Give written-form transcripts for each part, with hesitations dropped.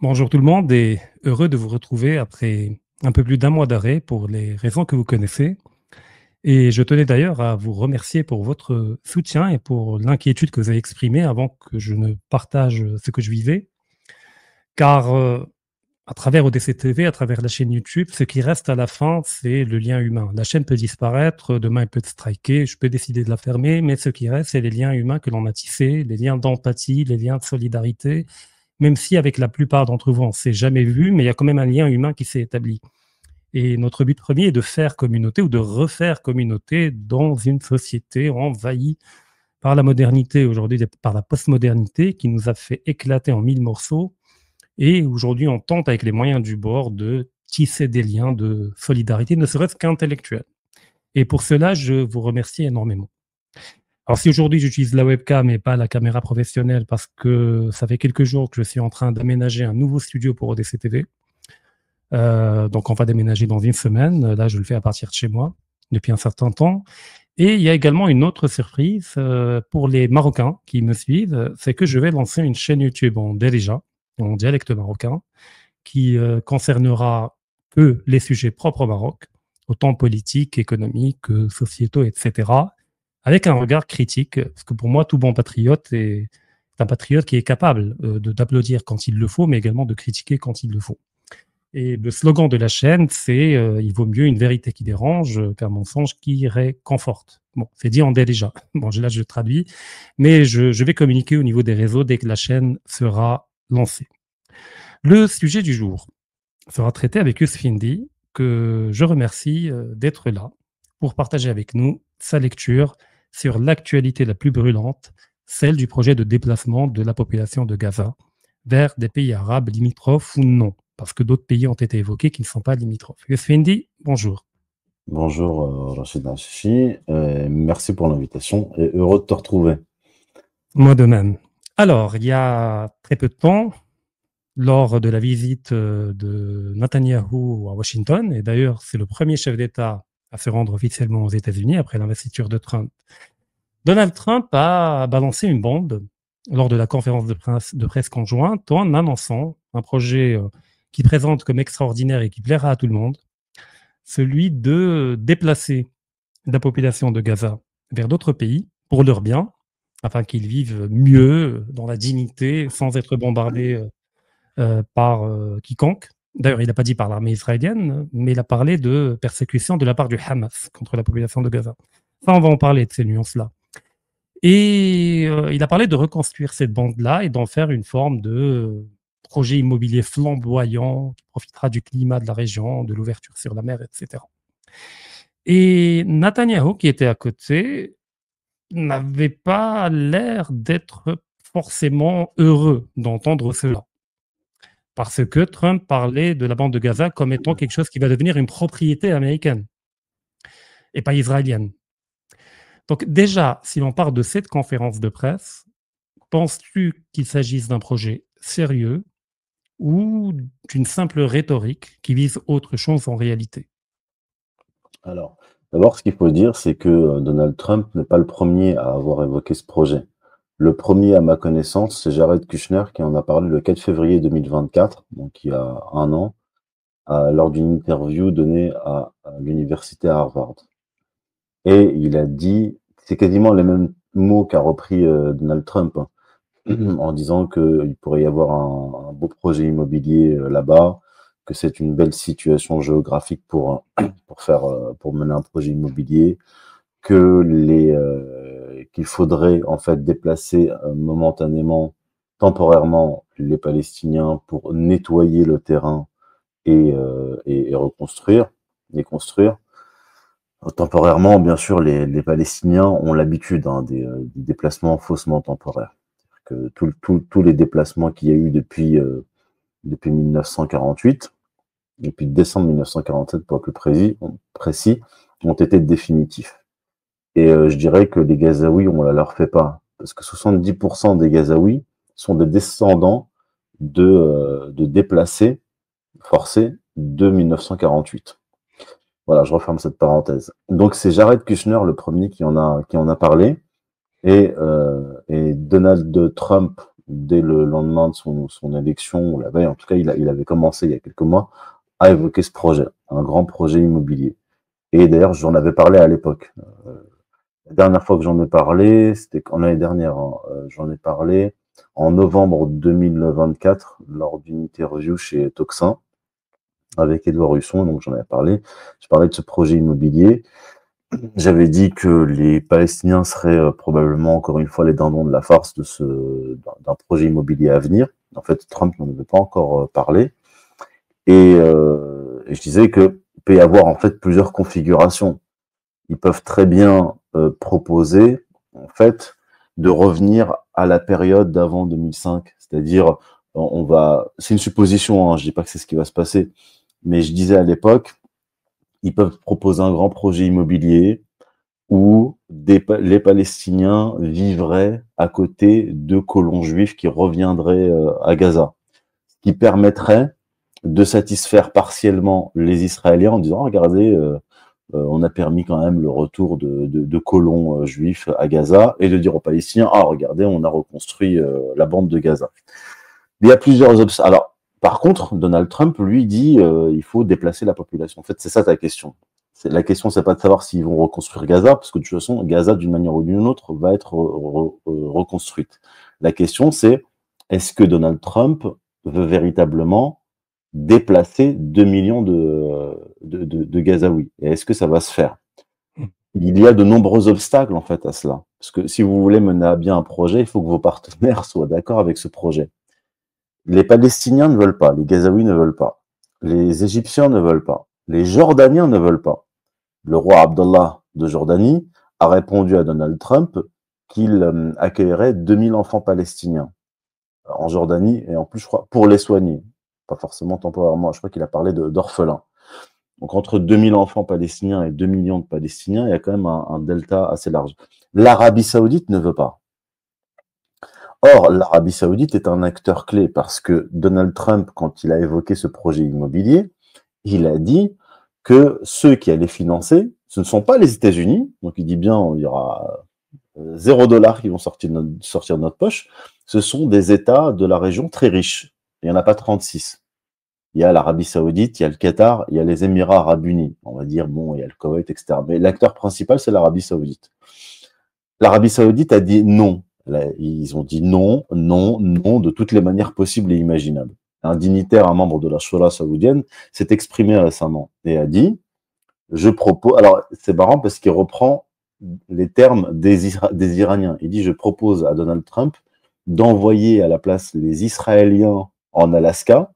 Bonjour tout le monde et heureux de vous retrouver après un peu plus d'un mois d'arrêt pour les raisons que vous connaissez. Et je tenais d'ailleurs à vous remercier pour votre soutien et pour l'inquiétude que vous avez exprimée avant que je ne partage ce que je vivais. Car à travers ODC TV, à travers la chaîne YouTube, ce qui reste à la fin, c'est le lien humain. La chaîne peut disparaître, demain elle peut striker, je peux décider de la fermer, mais ce qui reste, c'est les liens humains que l'on a tissés, les liens d'empathie, les liens de solidarité, même si avec la plupart d'entre vous, on ne s'est jamais vu, mais il y a quand même un lien humain qui s'est établi. Et notre but premier est de faire communauté ou de refaire communauté dans une société envahie par la modernité, aujourd'hui par la postmodernité qui nous a fait éclater en mille morceaux. Et aujourd'hui, on tente avec les moyens du bord de tisser des liens de solidarité, ne serait-ce qu'intellectuels. Et pour cela, je vous remercie énormément. Alors si aujourd'hui j'utilise la webcam et pas la caméra professionnelle parce que ça fait quelques jours que je suis en train d'aménager un nouveau studio pour ODC TV, donc on va déménager dans une semaine, là je le fais à partir de chez moi depuis un certain temps. Et il y a également une autre surprise pour les Marocains qui me suivent, c'est que je vais lancer une chaîne YouTube en Derija, en dialecte marocain, qui concernera peu les sujets propres au Maroc, autant politiques, économiques, sociétaux, etc., avec un regard critique, parce que pour moi, tout bon patriote est un patriote qui est capable d'applaudir quand il le faut, mais également de critiquer quand il le faut. Et le slogan de la chaîne, c'est il vaut mieux une vérité qui dérange qu'un mensonge qui réconforte. Bon, c'est dit en déjà. Bon, là, je traduis, mais je vais communiquer au niveau des réseaux dès que la chaîne sera lancée. Le sujet du jour sera traité avec Yusfindi, que je remercie d'être là pour partager avec nous sa lecture sur l'actualité la plus brûlante, celle du projet de déplacement de la population de Gaza vers des pays arabes limitrophes ou non, parce que d'autres pays ont été évoqués qui ne sont pas limitrophes. Yusfindi, bonjour. Bonjour Rachid Hachichi, merci pour l'invitation et heureux de te retrouver. Moi de même. Alors, il y a très peu de temps, lors de la visite de Netanyahou à Washington, et d'ailleurs c'est le premier chef d'État à se rendre officiellement aux États-Unis après l'investiture de Trump, Donald Trump a balancé une bombe lors de la conférence de presse conjointe en annonçant un projet qui présente comme extraordinaire et qui plaira à tout le monde, celui de déplacer la population de Gaza vers d'autres pays pour leur bien, afin qu'ils vivent mieux, dans la dignité, sans être bombardés par quiconque. D'ailleurs, il n'a pas dit par l'armée israélienne, mais il a parlé de persécution de la part du Hamas contre la population de Gaza. Ça, on va en parler de ces nuances-là. Et il a parlé de reconstruire cette bande-là et d'en faire une forme de projet immobilier flamboyant qui profitera du climat de la région, de l'ouverture sur la mer, etc. Et Netanyahou, qui était à côté, n'avait pas l'air d'être forcément heureux d'entendre cela. Parce que Trump parlait de la bande de Gaza comme étant quelque chose qui va devenir une propriété américaine et pas israélienne. Donc déjà, si l'on part de cette conférence de presse, penses-tu qu'il s'agisse d'un projet sérieux ou d'une simple rhétorique qui vise autre chose en réalité? Alors, d'abord, ce qu'il faut dire, c'est que Donald Trump n'est pas le premier à avoir évoqué ce projet. Le premier, à ma connaissance, c'est Jared Kushner qui en a parlé le 4 février 2024, donc il y a un an, lors d'une interview donnée à l'université Harvard. Et il a dit, c'est quasiment les mêmes mots qu'a repris Donald Trump, hein, en disant qu'il pourrait y avoir un beau projet immobilier là-bas, que c'est une belle situation géographique pour mener un projet immobilier, qu'il faudrait en fait déplacer momentanément, temporairement les Palestiniens pour nettoyer le terrain et reconstruire, et construire. Temporairement, bien sûr, les Palestiniens ont l'habitude des déplacements faussement temporaires. Que tous les déplacements qu'il y a eu depuis 1948, depuis décembre 1947 pour être plus précis, ont été définitifs. Et je dirais que les Gazaouis, on ne leur fait pas, parce que 70% des Gazaouis sont des descendants de déplacés forcés de 1948. Voilà, je referme cette parenthèse. Donc c'est Jared Kushner le premier qui en a parlé. Et Donald Trump dès le lendemain de son élection, ou la veille, en tout cas, il avait commencé il y a quelques mois à évoquer ce projet, un grand projet immobilier. Et d'ailleurs, j'en avais parlé à l'époque. La dernière fois que j'en ai parlé, c'était en l'année dernière, hein. J'en ai parlé en novembre 2024 lors d'une interview chez Toxin avec Édouard Husson, donc j'en avais parlé. Je parlais de ce projet immobilier. J'avais dit que les Palestiniens seraient probablement encore une fois les dindons de la farce d'un projet immobilier à venir. En fait, Trump n'en avait pas encore parlé. Et je disais que il peut y avoir en fait plusieurs configurations. Ils peuvent très bien proposer en fait de revenir à la période d'avant 2005, c'est-à-dire c'est une supposition, hein, je dis pas que c'est ce qui va se passer, mais je disais à l'époque, ils peuvent proposer un grand projet immobilier où les Palestiniens vivraient à côté de colons juifs qui reviendraient à Gaza, ce qui permettrait de satisfaire partiellement les Israéliens en disant, regardez, on a permis quand même le retour de colons juifs à Gaza, et de dire aux Palestiniens, ah regardez, on a reconstruit la bande de Gaza. Il y a plusieurs obstacles. Alors, par contre, Donald Trump, lui, dit il faut déplacer la population. En fait, c'est ça ta question. La question, c'est pas de savoir s'ils vont reconstruire Gaza, parce que de toute façon, Gaza, d'une manière ou d'une autre, va être reconstruite. La question, c'est est-ce que Donald Trump veut véritablement déplacer 2 millions de Gazaouis? Et est-ce que ça va se faire? Il y a de nombreux obstacles, en fait, à cela. Parce que si vous voulez mener à bien un projet, il faut que vos partenaires soient d'accord avec ce projet. Les Palestiniens ne veulent pas, les Gazaouis ne veulent pas, les Égyptiens ne veulent pas, les Jordaniens ne veulent pas. Le roi Abdallah de Jordanie a répondu à Donald Trump qu'il accueillerait 2000 enfants palestiniens en Jordanie, et en plus, je crois, pour les soigner. Pas forcément temporairement, je crois qu'il a parlé d'orphelins. Donc entre 2000 enfants palestiniens et 2 millions de Palestiniens, il y a quand même un delta assez large. L'Arabie Saoudite ne veut pas. Or, l'Arabie Saoudite est un acteur clé parce que Donald Trump, quand il a évoqué ce projet immobilier, il a dit que ceux qui allaient financer, ce ne sont pas les États-Unis, donc il dit bien il y aura $0 qui vont sortir de notre poche, ce sont des États de la région très riches. Il n'y en a pas 36. Il y a l'Arabie Saoudite, il y a le Qatar, il y a les Émirats Arabes Unis. On va dire, bon, il y a le Koweït, etc. Mais l'acteur principal, c'est l'Arabie Saoudite. L'Arabie Saoudite a dit non. Ils ont dit non, non, non, de toutes les manières possibles et imaginables. Un dignitaire, un membre de la Shura saoudienne, s'est exprimé récemment et a dit, je propose, alors c'est marrant parce qu'il reprend les termes des Iraniens. Il dit, je propose à Donald Trump d'envoyer à la place les Israéliens en Alaska,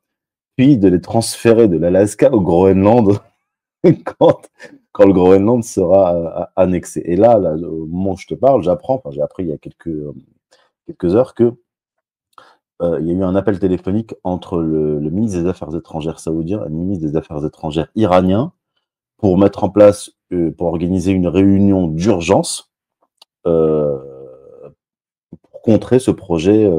puis de les transférer de l'Alaska au Groenland quand, quand le Groenland sera annexé. Et là, au moment où je te parle, j'apprends, enfin j'ai appris il y a quelques heures que il y a eu un appel téléphonique entre le ministre des Affaires étrangères saoudien et le ministre des Affaires étrangères iranien pour mettre en place, pour organiser une réunion d'urgence pour contrer ce projet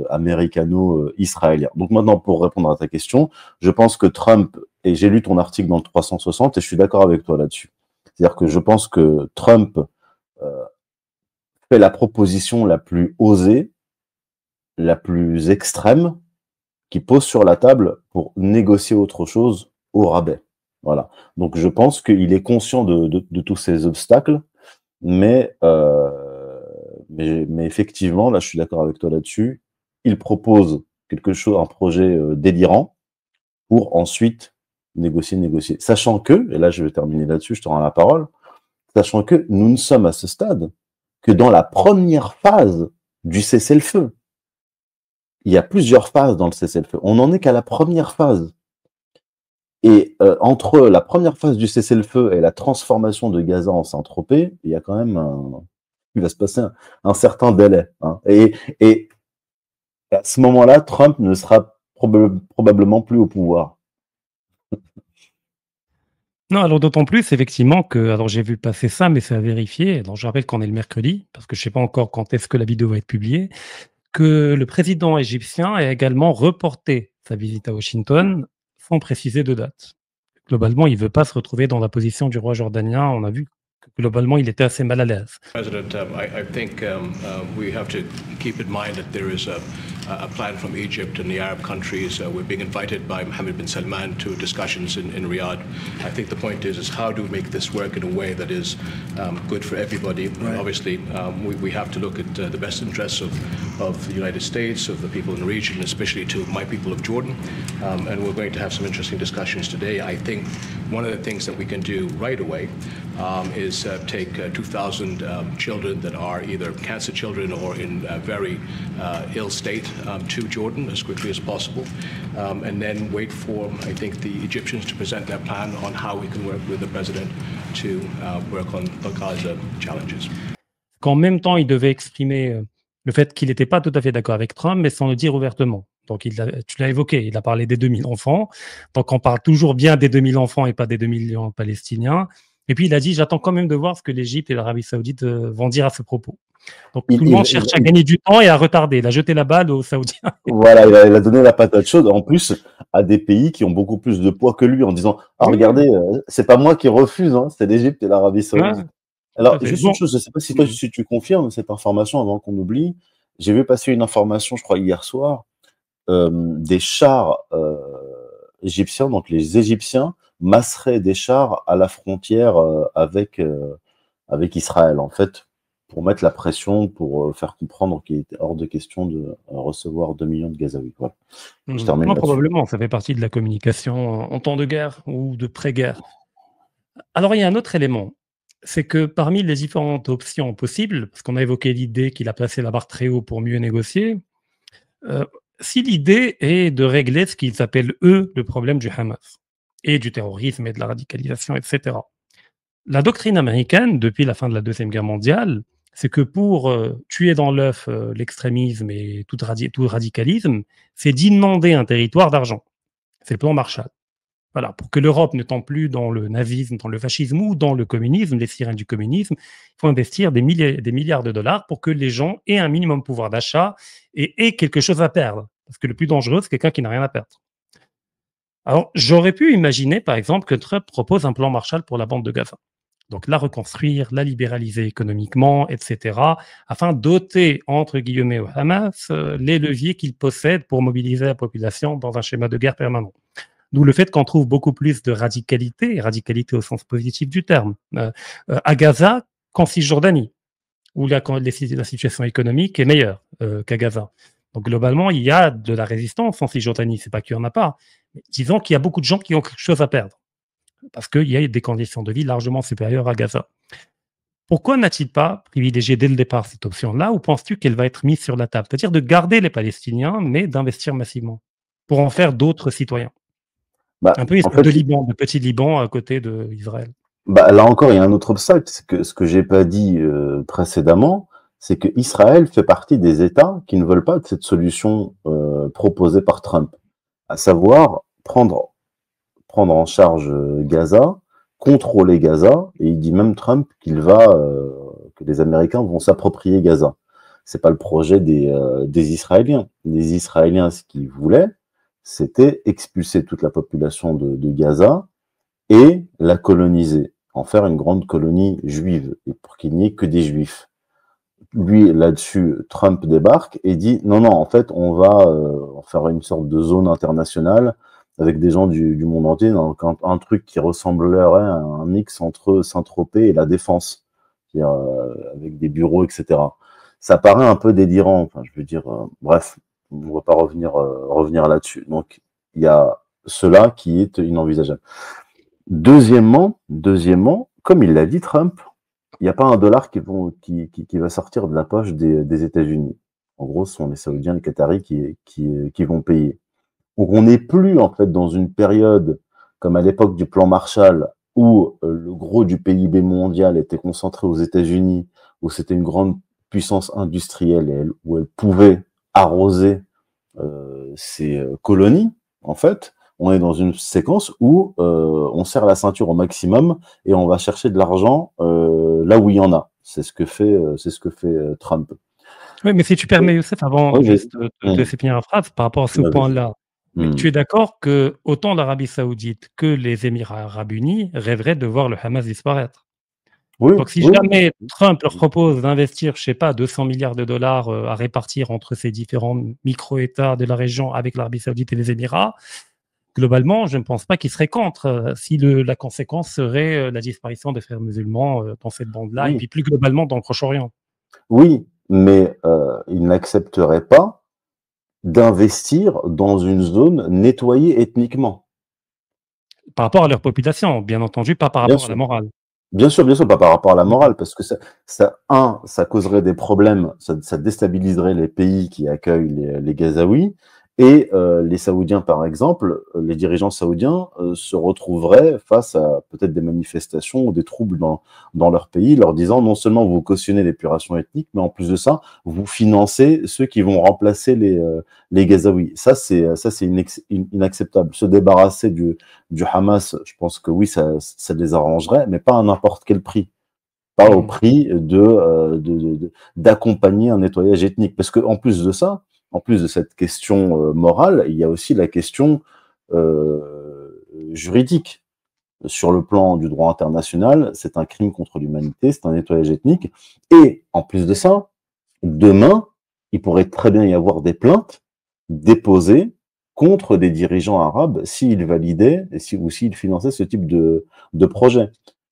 américano-israélien. Donc maintenant, pour répondre à ta question, je pense que Trump, et j'ai lu ton article dans le 360 et je suis d'accord avec toi là-dessus. C'est-à-dire que je pense que Trump fait la proposition la plus osée, la plus extrême, qui pose sur la table pour négocier autre chose au rabais. Voilà. Donc je pense qu'il est conscient de tous ces obstacles, mais, mais effectivement, là je suis d'accord avec toi là-dessus, il propose quelque chose, un projet délirant pour ensuite négocier. Sachant que, et là je vais terminer là-dessus, je te rends la parole, sachant que nous ne sommes à ce stade que dans la première phase du cessez-le-feu. Il y a plusieurs phases dans le cessez-le-feu. On n'en est qu'à la première phase. Et entre la première phase du cessez-le-feu et la transformation de Gaza en Saint-Tropez, il y a quand même il va se passer un certain délai. Hein. Et à ce moment-là, Trump ne sera probablement plus au pouvoir. Non, alors d'autant plus effectivement que, alors j'ai vu passer ça, mais c'est à vérifier. Alors je rappelle qu'on est le mercredi, parce que je ne sais pas encore quand est-ce que la vidéo va être publiée, que le président égyptien a également reporté sa visite à Washington sans préciser de date. Globalement, il ne veut pas se retrouver dans la position du roi jordanien. On a vu Globalement, il était assez mal à l'aise. President, I think we have to keep in mind that there is a plan from Egypt and the Arab countries. We're being invited by Mohammed bin Salman to discussions in Riyadh. I think the point is how do we make this work in a way that is good for everybody? Right. Obviously, we have to look at the best interests of the United States, of the people in the region, especially to my people of Jordan. And we're going to have some interesting discussions today. I think one of the things that we can do right away is take 2,000 children that are either cancer children or in a very ill state to Jordan as quickly as possible, and then wait for, I think, the Egyptians to present their plan on how we can work with the president to work on the Gaza challenges. Qu'en même temps, il devait exprimer le fait qu'il n'était pas tout à fait d'accord avec Trump, mais sans le dire ouvertement. Donc, tu l'as évoqué, il a parlé des 2000 enfants. Donc, on parle toujours bien des 2000 enfants et pas des 2 millions palestiniens. Et puis, il a dit, j'attends quand même de voir ce que l'Égypte et l'Arabie Saoudite vont dire à ce propos. Donc, tout le monde cherche à gagner du temps et à retarder. Il a jeté la balle aux Saoudiens. Voilà, il a donné la patate chaude, en plus, à des pays qui ont beaucoup plus de poids que lui, en disant, ah, regardez, c'est pas moi qui refuse, hein, c'est l'Égypte et l'Arabie Saoudite. Alors, juste une chose, je sais pas si toi, si tu confirmes cette information avant qu'on oublie. J'ai vu passer une information, je crois, hier soir, des chars égyptiens, donc les Égyptiens masseraient des chars à la frontière avec Israël, en fait, pour mettre la pression, pour faire comprendre qu'il était hors de question de recevoir 2 millions de Gazaouis. Voilà. Je termine là-dessus. Probablement, ça fait partie de la communication en temps de guerre ou de pré-guerre. Alors, il y a un autre élément, c'est que parmi les différentes options possibles, parce qu'on a évoqué l'idée qu'il a placé la barre très haut pour mieux négocier, si l'idée est de régler ce qu'ils appellent, eux, le problème du Hamas, et du terrorisme et de la radicalisation, etc. La doctrine américaine, depuis la fin de la Deuxième Guerre mondiale, c'est que pour tuer dans l'œuf l'extrémisme et tout radicalisme, c'est d'inonder un territoire d'argent. C'est le plan Marshall. Voilà, pour que l'Europe ne tombe plus dans le nazisme, dans le fascisme ou dans le communisme, les sirènes du communisme, il faut investir des milliards de dollars pour que les gens aient un minimum de pouvoir d'achat et aient quelque chose à perdre. Parce que le plus dangereux, c'est quelqu'un qui n'a rien à perdre. Alors, j'aurais pu imaginer, par exemple, que Trump propose un plan Marshall pour la bande de Gaza. Donc, la reconstruire, la libéraliser économiquement, etc., afin de doter, entre guillemets, au Hamas les leviers qu'il possède pour mobiliser la population dans un schéma de guerre permanent. D'où le fait qu'on trouve beaucoup plus de radicalité, et radicalité au sens positif du terme, à Gaza qu'en Cisjordanie, où la situation économique est meilleure qu'à Gaza. Donc globalement, il y a de la résistance en Cisjordanie, c'est pas qu'il n'y en a pas. Mais disons qu'il y a beaucoup de gens qui ont quelque chose à perdre, parce qu'il y a des conditions de vie largement supérieures à Gaza. Pourquoi n'a-t-il pas privilégié dès le départ cette option-là, ou penses-tu qu'elle va être mise sur la table? C'est-à-dire de garder les Palestiniens, mais d'investir massivement, pour en faire d'autres citoyens. Un peu en fait, de petit Liban à côté d'Israël. Là encore, il y a un autre obstacle, c'est que ce que j'ai pas dit précédemment, c'est que Israël fait partie des États qui ne veulent pas de cette solution proposée par Trump, à savoir prendre en charge Gaza, contrôler Gaza, et il dit même Trump que les Américains vont s'approprier Gaza. C'est pas le projet des Israéliens. Les Israéliens, ce qu'ils voulaient, c'était expulser toute la population de Gaza et la coloniser, en faire une grande colonie juive, et pour qu'il n'y ait que des juifs. Lui, là-dessus, Trump débarque et dit non, en fait, on va faire une sorte de zone internationale avec des gens du monde entier, donc un truc qui ressemblerait à un mix entre Saint-Tropez et la Défense, avec des bureaux, etc. Ça paraît un peu délirant, enfin, je veux dire, bref, on ne va pas revenir là-dessus. Donc, il y a cela qui est inenvisageable. Deuxièmement, comme il l'a dit Trump, il n'y a pas un dollar qui va sortir de la poche des États-Unis. En gros, ce sont les Saoudiens, les Qataris qui vont payer. Donc, on n'est plus en fait dans une période comme à l'époque du plan Marshall où le gros du PIB mondial était concentré aux États-Unis, où c'était une grande puissance industrielle où elle pouvait arroser ses colonies. En fait, on est dans une séquence où on serre la ceinture au maximum et on va chercher de l'argent là où il y en a. C'est ce que fait Trump. Oui, mais si tu permets, Youssef, avant de finir la phrase, par rapport à ce point-là, tu es d'accord que autant l'Arabie Saoudite que les Émirats Arabes Unis rêveraient de voir le Hamas disparaître? Oui, Donc, si oui, jamais Trump leur propose d'investir, je sais pas, 200 milliards de dollars à répartir entre ces différents micro-États de la région avec l'Arabie Saoudite et les Émirats, globalement, je ne pense pas qu'ils seraient contre si la conséquence serait la disparition des frères musulmans dans cette bande-là et oui, puis plus globalement dans le Proche-Orient. oui, mais ils n'accepteraient pas d'investir dans une zone nettoyée ethniquement. Par rapport à leur population, bien entendu, pas par Bien rapport à la sûr. morale. Bien sûr, pas par rapport à la Mhm. morale, parce que ça causerait des problèmes, ça déstabiliserait les pays qui accueillent les Gazaouis, et les Saoudiens, par exemple, les dirigeants saoudiens se retrouveraient face à peut-être des manifestations ou des troubles dans leur pays, leur disant non seulement vous cautionnez l'épuration ethnique, mais en plus de ça, vous financez ceux qui vont remplacer les Gazaouis. Ça, c'est inacceptable. Se débarrasser du Hamas, je pense que oui, ça les arrangerait, mais pas à n'importe quel prix. Pas au Mhm. prix d'accompagner un nettoyage ethnique. Parce que en plus de ça, en plus de cette question morale, il y a aussi la question juridique. Sur le plan du droit international, c'est un crime contre l'humanité, c'est un nettoyage ethnique. Et en plus de ça, demain, il pourrait très bien y avoir des plaintes déposées contre des dirigeants arabes s'ils validaient ou s'ils finançaient ce type de projet.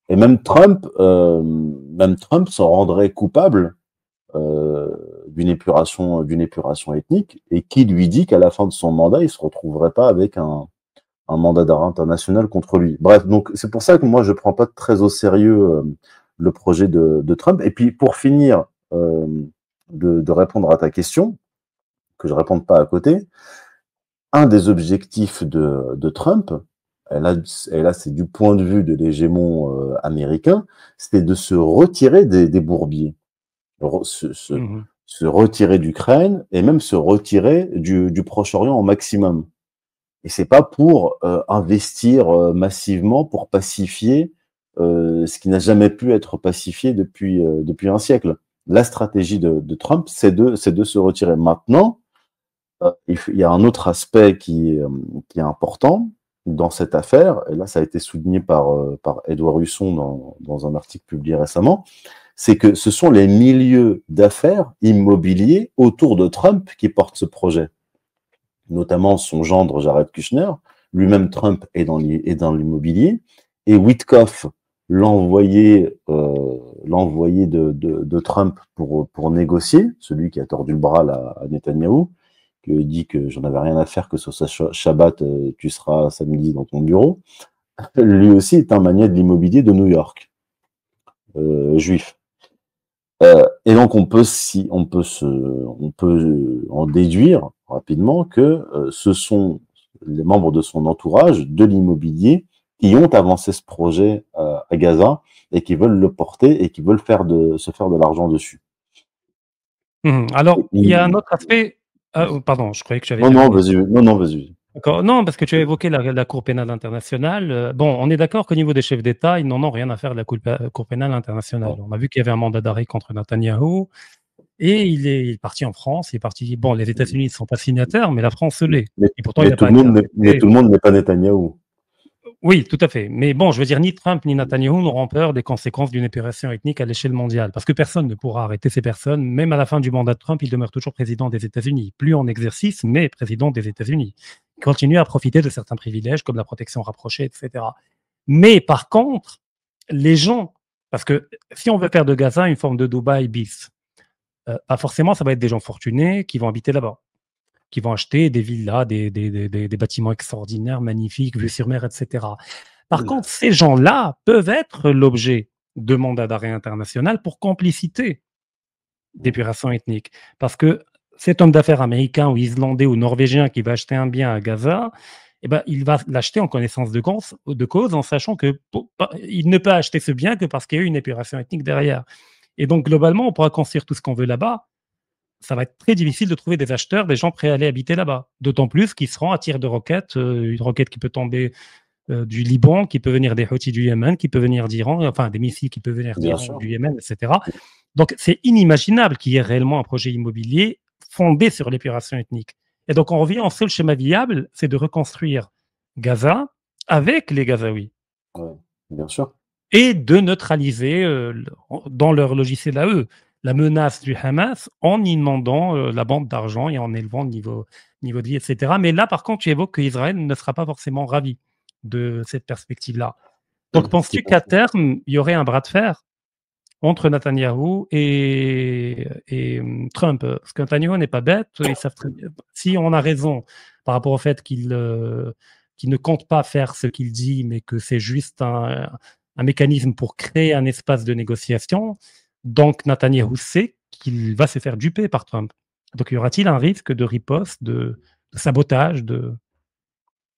Et même Trump s'en rendrait coupable d'une épuration ethnique, et qui lui dit qu'à la fin de son mandat, il se retrouverait pas avec un mandat d'arrêt international contre lui. Bref, donc c'est pour ça que moi je prends pas très au sérieux le projet de Trump. Et puis pour finir de répondre à ta question, que je réponde pas à côté, un des objectifs de Trump, et là c'est du point de vue de l'hégémon américain, c'était de se retirer des bourbiers, se, se, Mhm. se retirer d'Ukraine et même se retirer du Proche-Orient au maximum. Et c'est pas pour investir massivement pour pacifier ce qui n'a jamais pu être pacifié depuis un siècle. La stratégie de Trump, c'est de se retirer. Maintenant, il y a un autre aspect qui est important dans cette affaire, et là ça a été souligné par Édouard Husson dans un article publié récemment, c'est que ce sont les milieux d'affaires immobiliers autour de Trump qui portent ce projet, notamment son gendre Jared Kushner. Lui-même, Trump est dans l'immobilier, et Witkoff, l'envoyé de Trump pour négocier, celui qui a tordu le bras à Netanyahou, qui dit que j'en avais rien à faire, que ce soit Shabbat, tu seras samedi dans ton bureau. Lui aussi est un magnat de l'immobilier de New York, juif. Et donc on peut en déduire rapidement que ce sont les membres de son entourage de l'immobilier qui ont avancé ce projet à Gaza et qui veulent le porter et qui veulent se faire de l'argent dessus. Mhm. Alors, il y a un autre aspect. Ah, pardon, je croyais que tu avais Non, terminé. vas-y, non, vas-y. D'accord. Non, parce que tu as évoqué la Cour pénale internationale. Bon, on est d'accord qu'au niveau des chefs d'État, ils n'en ont rien à faire de la Cour pénale internationale. Ouais. On a vu qu'il y avait un mandat d'arrêt contre Netanyahou et il est parti en France. Il est parti. Bon, les États-Unis ne sont pas signataires, mais la France l'est. Et pourtant, il n'a pas été Mais tout arrêté. le monde n'est pas Netanyahou. Oui, tout à fait. Mais bon, je veux dire, ni Trump ni Netanyahou n'auront peur des conséquences d'une épuration ethnique à l'échelle mondiale, parce que personne ne pourra arrêter ces personnes. Même à la fin du mandat de Trump, il demeure toujours président des États-Unis, plus en exercice, mais président des États-Unis. Il continue à profiter de certains privilèges comme la protection rapprochée, etc. Mais par contre, les gens, parce que si on veut faire de Gaza une forme de Dubaï bis, pas forcément, ça va être des gens fortunés qui vont habiter là-bas, qui vont acheter des villas, des bâtiments extraordinaires, magnifiques, vue sur mer, etc. Par contre, ces gens-là peuvent être l'objet de mandats d'arrêt international pour complicité d'épuration ethnique. Parce que cet homme d'affaires américain ou islandais ou norvégien qui va acheter un bien à Gaza, eh ben, il va l'acheter en connaissance de cause en sachant que il ne peut acheter ce bien que parce qu'il y a eu une épuration ethnique derrière. Et donc, globalement, on pourra construire tout ce qu'on veut là-bas. Ça va être très difficile de trouver des acheteurs, des gens prêts à aller habiter là-bas. D'autant plus qu'ils seront à tir de roquettes, une roquette qui peut tomber du Liban, qui peut venir des Houthis du Yémen, qui peut venir d'Iran, enfin des missiles qui peuvent venir Bien d'Iran ou sûr. du Yémen, etc. Donc c'est inimaginable qu'il y ait réellement un projet immobilier fondé sur l'épuration ethnique. Et donc on revient en seul schéma viable, c'est de reconstruire Gaza avec les Gazaouis. Ouais, bien sûr. et de neutraliser dans leur logiciel à eux la menace du Hamas en inondant la bande d'argent et en élevant le niveau de vie, etc. Mais là, par contre, tu évoques qu'Israël ne sera pas forcément ravi de cette perspective-là. Donc, penses-tu qu'à terme, il y aurait un bras de fer entre Netanyahou et Trump? Parce que Netanyahou n'est pas bête. Ils savent très bien. Si on a raison par rapport au fait qu'il ne compte pas faire ce qu'il dit, mais que c'est juste un mécanisme pour créer un espace de négociation, donc Netanyahou sait qu'il va se faire duper par Trump. Donc, y aura-t-il un risque de riposte, de sabotage,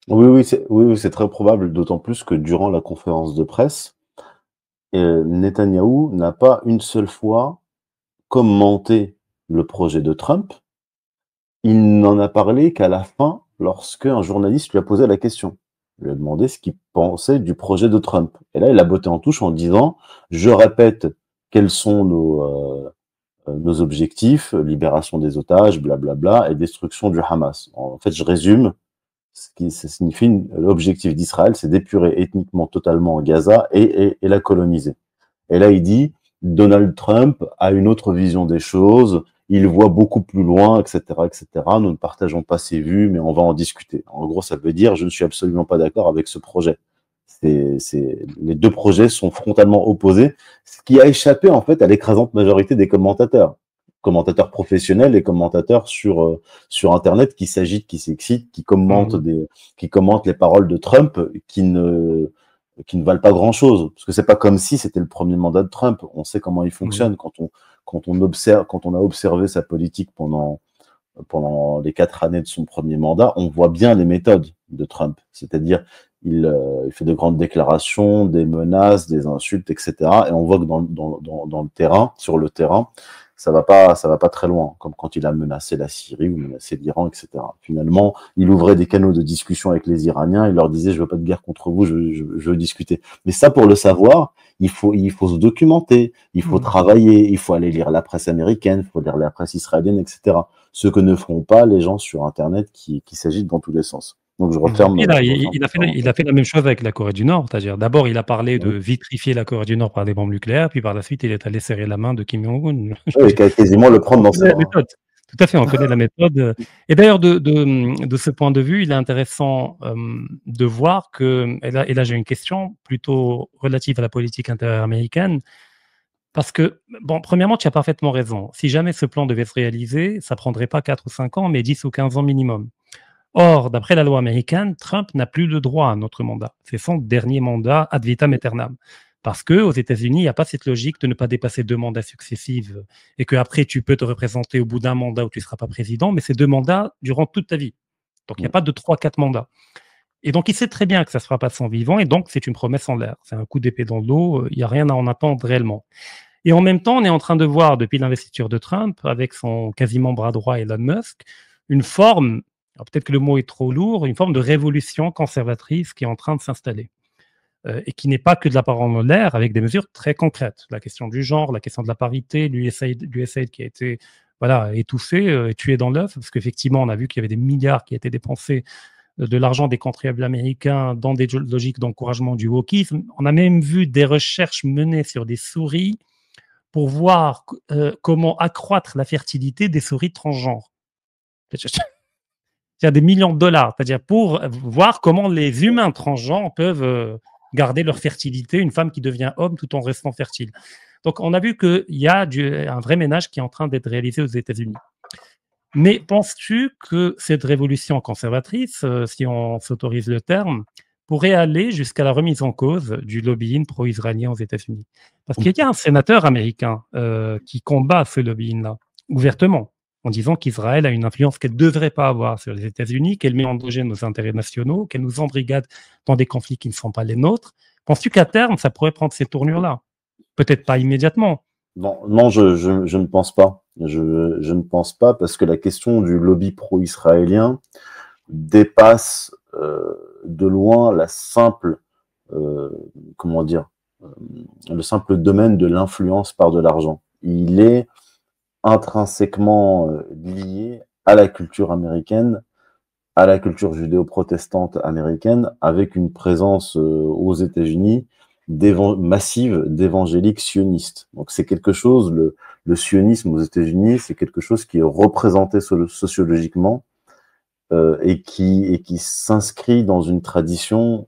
Oui, c'est très probable, d'autant plus que durant la conférence de presse, Netanyahou n'a pas une seule fois commenté le projet de Trump. Il n'en a parlé qu'à la fin, lorsque un journaliste lui a posé la question. Il lui a demandé ce qu'il pensait du projet de Trump. Et là, il a botté en touche en disant « Je répète quels sont nos objectifs, libération des otages, blablabla, et destruction du Hamas. » En fait, je résume, ça signifie l'objectif d'Israël, c'est d'épurer ethniquement totalement Gaza et la coloniser. Et là, il dit Donald Trump a une autre vision des choses, il voit beaucoup plus loin, etc., etc. Nous ne partageons pas ses vues, mais on va en discuter. En gros, ça veut dire je ne suis absolument pas d'accord avec ce projet. Les deux projets sont frontalement opposés, ce qui a échappé en fait à l'écrasante majorité des commentateurs professionnels et commentateurs sur Internet qui s'agitent, qui s'excitent, qui commentent les paroles de Trump qui ne valent pas grand-chose, parce que c'est pas comme si c'était le premier mandat de Trump. On sait comment il fonctionne quand on a observé sa politique pendant les 4 années de son premier mandat, on voit bien les méthodes de Trump. C'est-à-dire, il fait de grandes déclarations, des menaces, des insultes, etc. Et on voit que dans le terrain, sur le terrain, ça va pas très loin, comme quand il a menacé la Syrie ou menacé l'Iran, etc. Finalement, il ouvrait des canaux de discussion avec les Iraniens, il leur disait « je veux pas de guerre contre vous, je veux discuter ». Mais ça, pour le savoir, il faut se documenter, il faut travailler, il faut aller lire la presse américaine, il faut lire la presse israélienne, etc. Ce que ne feront pas les gens sur Internet qui s'agitent dans tous les sens. Donc je referme. Il a fait la même chose avec la Corée du Nord, c'est-à-dire d'abord il a parlé de vitrifier la Corée du Nord par des bombes nucléaires, puis par la suite il est allé serrer la main de Kim Jong-un. Oui, quasiment le prendre dans ses bras. Tout à fait, on connaît la méthode. Et d'ailleurs, de ce point de vue, il est intéressant de voir que, et là j'ai une question plutôt relative à la politique intérieure américaine, parce que, bon, premièrement, tu as parfaitement raison. Si jamais ce plan devait se réaliser, ça prendrait pas 4 ou 5 ans, mais 10 ou 15 ans minimum. Or, d'après la loi américaine, Trump n'a plus le droit à un autre mandat. C'est son dernier mandat ad vitam aeternam. Parce qu'aux États-Unis, il n'y a pas cette logique de ne pas dépasser 2 mandats successifs et qu'après, tu peux te représenter au bout d'un mandat où tu ne seras pas président, mais c'est 2 mandats durant toute ta vie. Donc, il n'y a pas de 3-4 mandats. Et donc, il sait très bien que ça ne se fera pas de son vivant, et donc, c'est une promesse en l'air. C'est un coup d'épée dans l'eau, il n'y a rien à en attendre réellement. Et en même temps, on est en train de voir, depuis l'investiture de Trump, avec son quasiment bras droit Elon Musk, une forme, alors peut-être que le mot est trop lourd, une forme de révolution conservatrice qui est en train de s'installer. Et qui n'est pas que de la parole en l'air, avec des mesures très concrètes. La question du genre, la question de la parité, l'USAID qui a été étouffé, tué dans l'œuf, parce qu'effectivement, on a vu qu'il y avait des milliards qui étaient dépensés de l'argent des contribuables américains dans des logiques d'encouragement du wokisme. On a même vu des recherches menées sur des souris pour voir comment accroître la fertilité des souris transgenres. C'est-à-dire des millions de dollars, c'est-à-dire pour voir comment les humains transgenres peuvent garder leur fertilité, une femme qui devient homme tout en restant fertile. Donc, on a vu qu'il y a un vrai ménage qui est en train d'être réalisé aux États-Unis. Mais penses-tu que cette révolution conservatrice, si on s'autorise le terme, pourrait aller jusqu'à la remise en cause du lobbying pro-israélien aux États-Unis? Parce qu'il y a un sénateur américain qui combat ce lobbying-là, ouvertement, en disant qu'Israël a une influence qu'elle ne devrait pas avoir sur les États-Unis, qu'elle met en danger nos intérêts nationaux, qu'elle nous embrigade dans des conflits qui ne sont pas les nôtres. Penses-tu qu'à terme, ça pourrait prendre ces tournures-là? Peut-être pas immédiatement. Non, je ne pense pas. Je ne pense pas parce que la question du lobby pro-israélien dépasse de loin la simple, le simple domaine de l'influence par de l'argent. Il est intrinsèquement lié à la culture américaine, à la culture judéo-protestante américaine, avec une présence aux États-Unis massive d'évangéliques sionistes. Donc c'est quelque chose, le sionisme aux États-Unis, c'est quelque chose qui est représenté sociologiquement et qui s'inscrit dans une tradition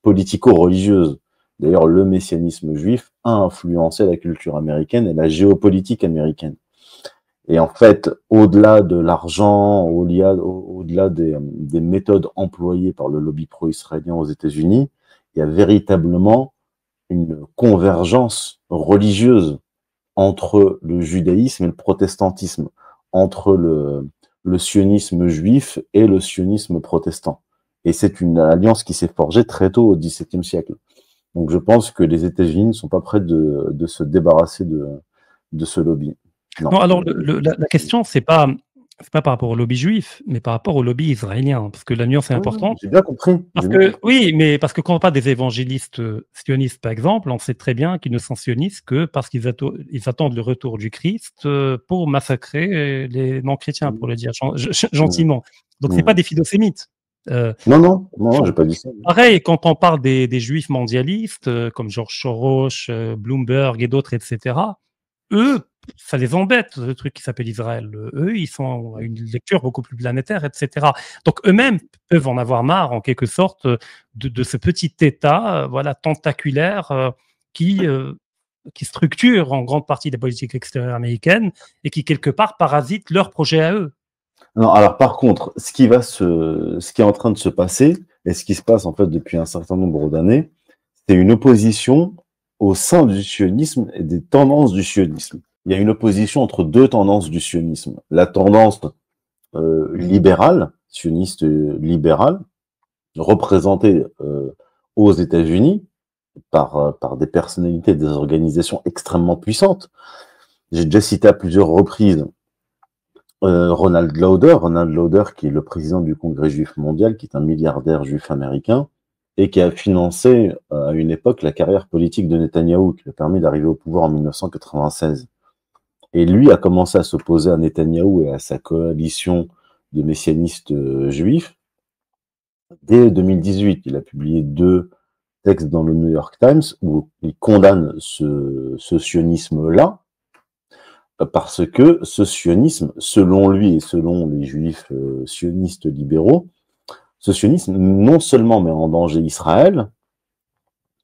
politico-religieuse. D'ailleurs, le messianisme juif a influencé la culture américaine et la géopolitique américaine. Et en fait, au-delà de l'argent, au-delà des méthodes employées par le lobby pro-israélien aux États-Unis, il y a véritablement une convergence religieuse entre le judaïsme et le protestantisme, entre le sionisme juif et le sionisme protestant. Et c'est une alliance qui s'est forgée très tôt au XVIIe siècle. Donc je pense que les États-Unis ne sont pas prêts de se débarrasser de ce lobby. Non, alors la question, c'est pas par rapport au lobby juif, mais par rapport au lobby israélien, parce que la nuance est importante. J'ai bien compris. Oui, mais parce que quand on parle des évangélistes sionistes, par exemple, on sait très bien qu'ils ne sont sionistes que parce qu'ils attendent le retour du Christ pour massacrer les non-chrétiens, pour le dire gentiment. Donc c'est pas des philosémites. Non, j'ai pas dit ça. Pareil, quand on parle des juifs mondialistes, comme George Soros, Bloomberg et d'autres, etc., eux, ça les embête, le truc qui s'appelle Israël. Eux, ils sont à une lecture beaucoup plus planétaire, etc. Donc, eux-mêmes peuvent en avoir marre, en quelque sorte, de ce petit État, voilà, tentaculaire, qui structure en grande partie la politique extérieure américaine et qui, quelque part, parasite leur projet à eux. Non, alors par contre, ce qui est en train de se passer, et ce qui se passe en fait depuis un certain nombre d'années, c'est une opposition au sein du sionisme et des tendances du sionisme. Il y a une opposition entre deux tendances du sionisme. La tendance libérale, sioniste libérale, représentée aux États-Unis par des personnalités, des organisations extrêmement puissantes. J'ai déjà cité à plusieurs reprises Ronald Lauder, qui est le président du Congrès juif mondial, qui est un milliardaire juif américain, et qui a financé à une époque la carrière politique de Netanyahou, qui lui a permis d'arriver au pouvoir en 1996. Et lui a commencé à s'opposer à Netanyahou et à sa coalition de messianistes juifs dès 2018. Il a publié 2 textes dans le New York Times où il condamne ce sionisme-là, parce que ce sionisme, selon lui et selon les juifs sionistes libéraux, ce sionisme non seulement met en danger Israël,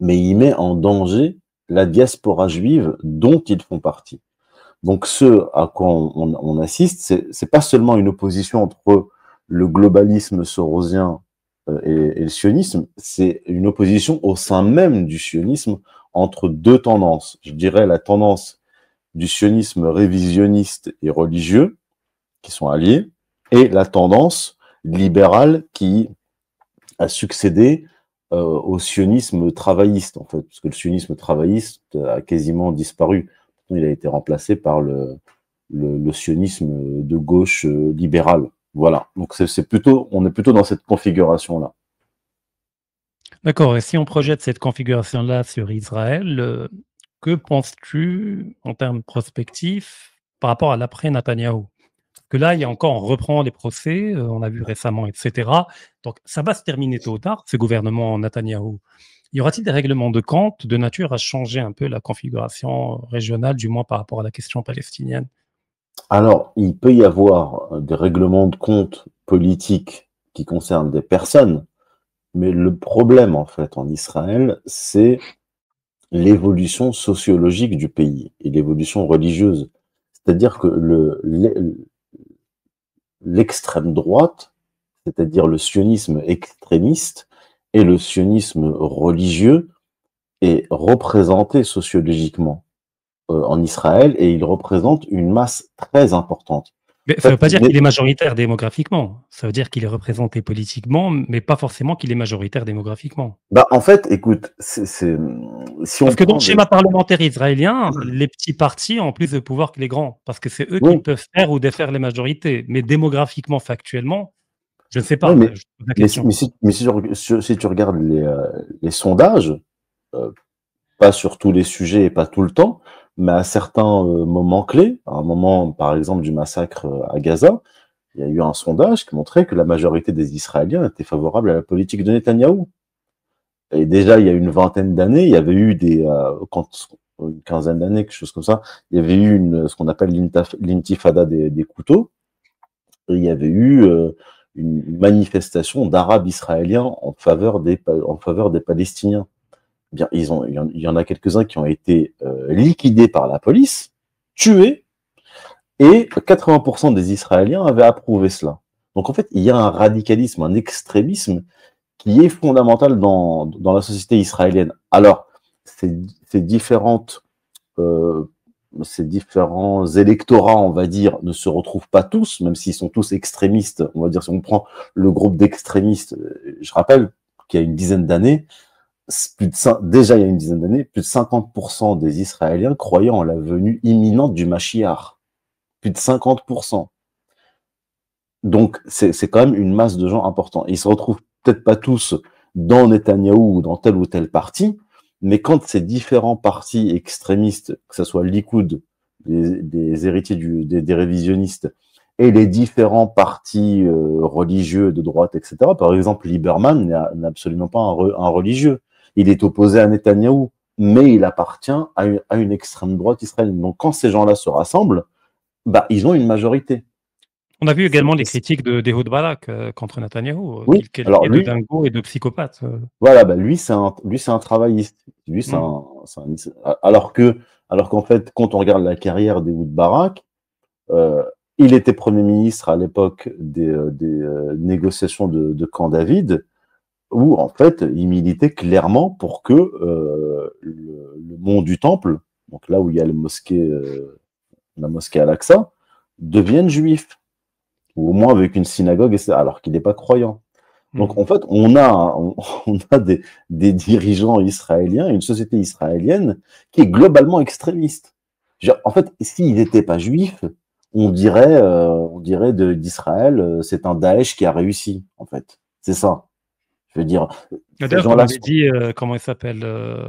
mais il met en danger la diaspora juive dont ils font partie. Donc ce à quoi on assiste, c'est pas seulement une opposition entre le globalisme sorosien et le sionisme, c'est une opposition au sein même du sionisme entre deux tendances. Je dirais la tendance du sionisme révisionniste et religieux, qui sont alliés, et la tendance libérale qui a succédé au sionisme travailliste, en fait, parce que le sionisme travailliste a quasiment disparu. Il a été remplacé par le sionisme de gauche libéral. Voilà. Donc on est plutôt dans cette configuration-là. D'accord. Et si on projette cette configuration-là sur Israël, que penses-tu en termes prospectifs par rapport à l'après Netanyahou? Parce que là, il y a encore, on reprend les procès, on a vu récemment, etc. Donc, ça va se terminer tôt ou tard, ce gouvernement Netanyahou. Y aura-t-il des règlements de compte de nature à changer un peu la configuration régionale, du moins par rapport à la question palestinienne? Alors, il peut y avoir des règlements de compte politiques qui concernent des personnes, mais le problème, en fait, en Israël, c'est l'évolution sociologique du pays et l'évolution religieuse. C'est-à-dire que l'extrême droite, c'est-à-dire le sionisme extrémiste et le sionisme religieux, est représenté sociologiquement en Israël et il représente une masse très importante. Mais ça ne veut pas dire qu'il est majoritaire démographiquement. Ça veut dire qu'il est représenté politiquement, mais pas forcément qu'il est majoritaire démographiquement. Bah, en fait, écoute, si on parce que dans le schéma parlementaire israélien, les petits partis ont plus de pouvoir que les grands, parce que c'est eux qui peuvent faire ou défaire les majorités. Mais démographiquement, factuellement, je ne sais pas. Oui, mais si tu regardes les sondages, pas sur tous les sujets et pas tout le temps, mais à certains moments clés, à un moment, par exemple, du massacre à Gaza, il y a eu un sondage qui montrait que la majorité des Israéliens étaient favorables à la politique de Netanyahou. Et déjà, il y a une vingtaine d'années, il y avait eu une quinzaine d'années, quelque chose comme ça, il y avait eu ce qu'on appelle l'intifada des couteaux. Et il y avait eu une manifestation d'Arabes israéliens en faveur des Palestiniens. Bien, il y en a quelques-uns qui ont été liquidés par la police, tués, et 80% des Israéliens avaient approuvé cela. Donc en fait, il y a un radicalisme, un extrémisme qui est fondamental dans la société israélienne. Alors, ces différents électorats, on va dire, ne se retrouvent pas tous, même s'ils sont tous extrémistes. On va dire, si on prend le groupe d'extrémistes, je rappelle qu'il y a une dizaine d'années, déjà il y a une dizaine d'années, plus de 50% des Israéliens croyaient en la venue imminente du Mashiach. Plus de 50%. Donc, c'est quand même une masse de gens importants. Ils se retrouvent peut-être pas tous dans Netanyahou ou dans tel ou tel parti, mais quand ces différents partis extrémistes, que ce soit Likoud, des héritiers des révisionnistes, et les différents partis religieux de droite, etc., par exemple, Lieberman n'est absolument pas un religieux. Il est opposé à Netanyahou, mais il appartient à une extrême droite israélienne. Donc, quand ces gens-là se rassemblent, bah, ils ont une majorité. On a vu également les critiques d'Ehud Barak contre Netanyahou, Oui, qu'il alors qualifiait de lui, dingo et de psychopathe. voilà, bah lui c'est un travailliste. Lui alors qu'en fait, quand on regarde la carrière d'Ehud Barak, il était Premier ministre à l'époque des négociations de Camp David, où en fait il militait clairement pour que le mont du Temple, donc là où il y a la mosquée Al-Aqsa, devienne juif, ou au moins avec une synagogue, alors qu'il n'est pas croyant. Donc, en fait, on a des dirigeants israéliens, une société israélienne qui est globalement extrémiste. En fait, s'ils n'étaient pas juifs, on dirait d'Israël, c'est un Daesh qui a réussi, en fait. C'est ça. Je veux dire, ces D'ailleurs, comme gens-là avait dit, comment il s'appelle,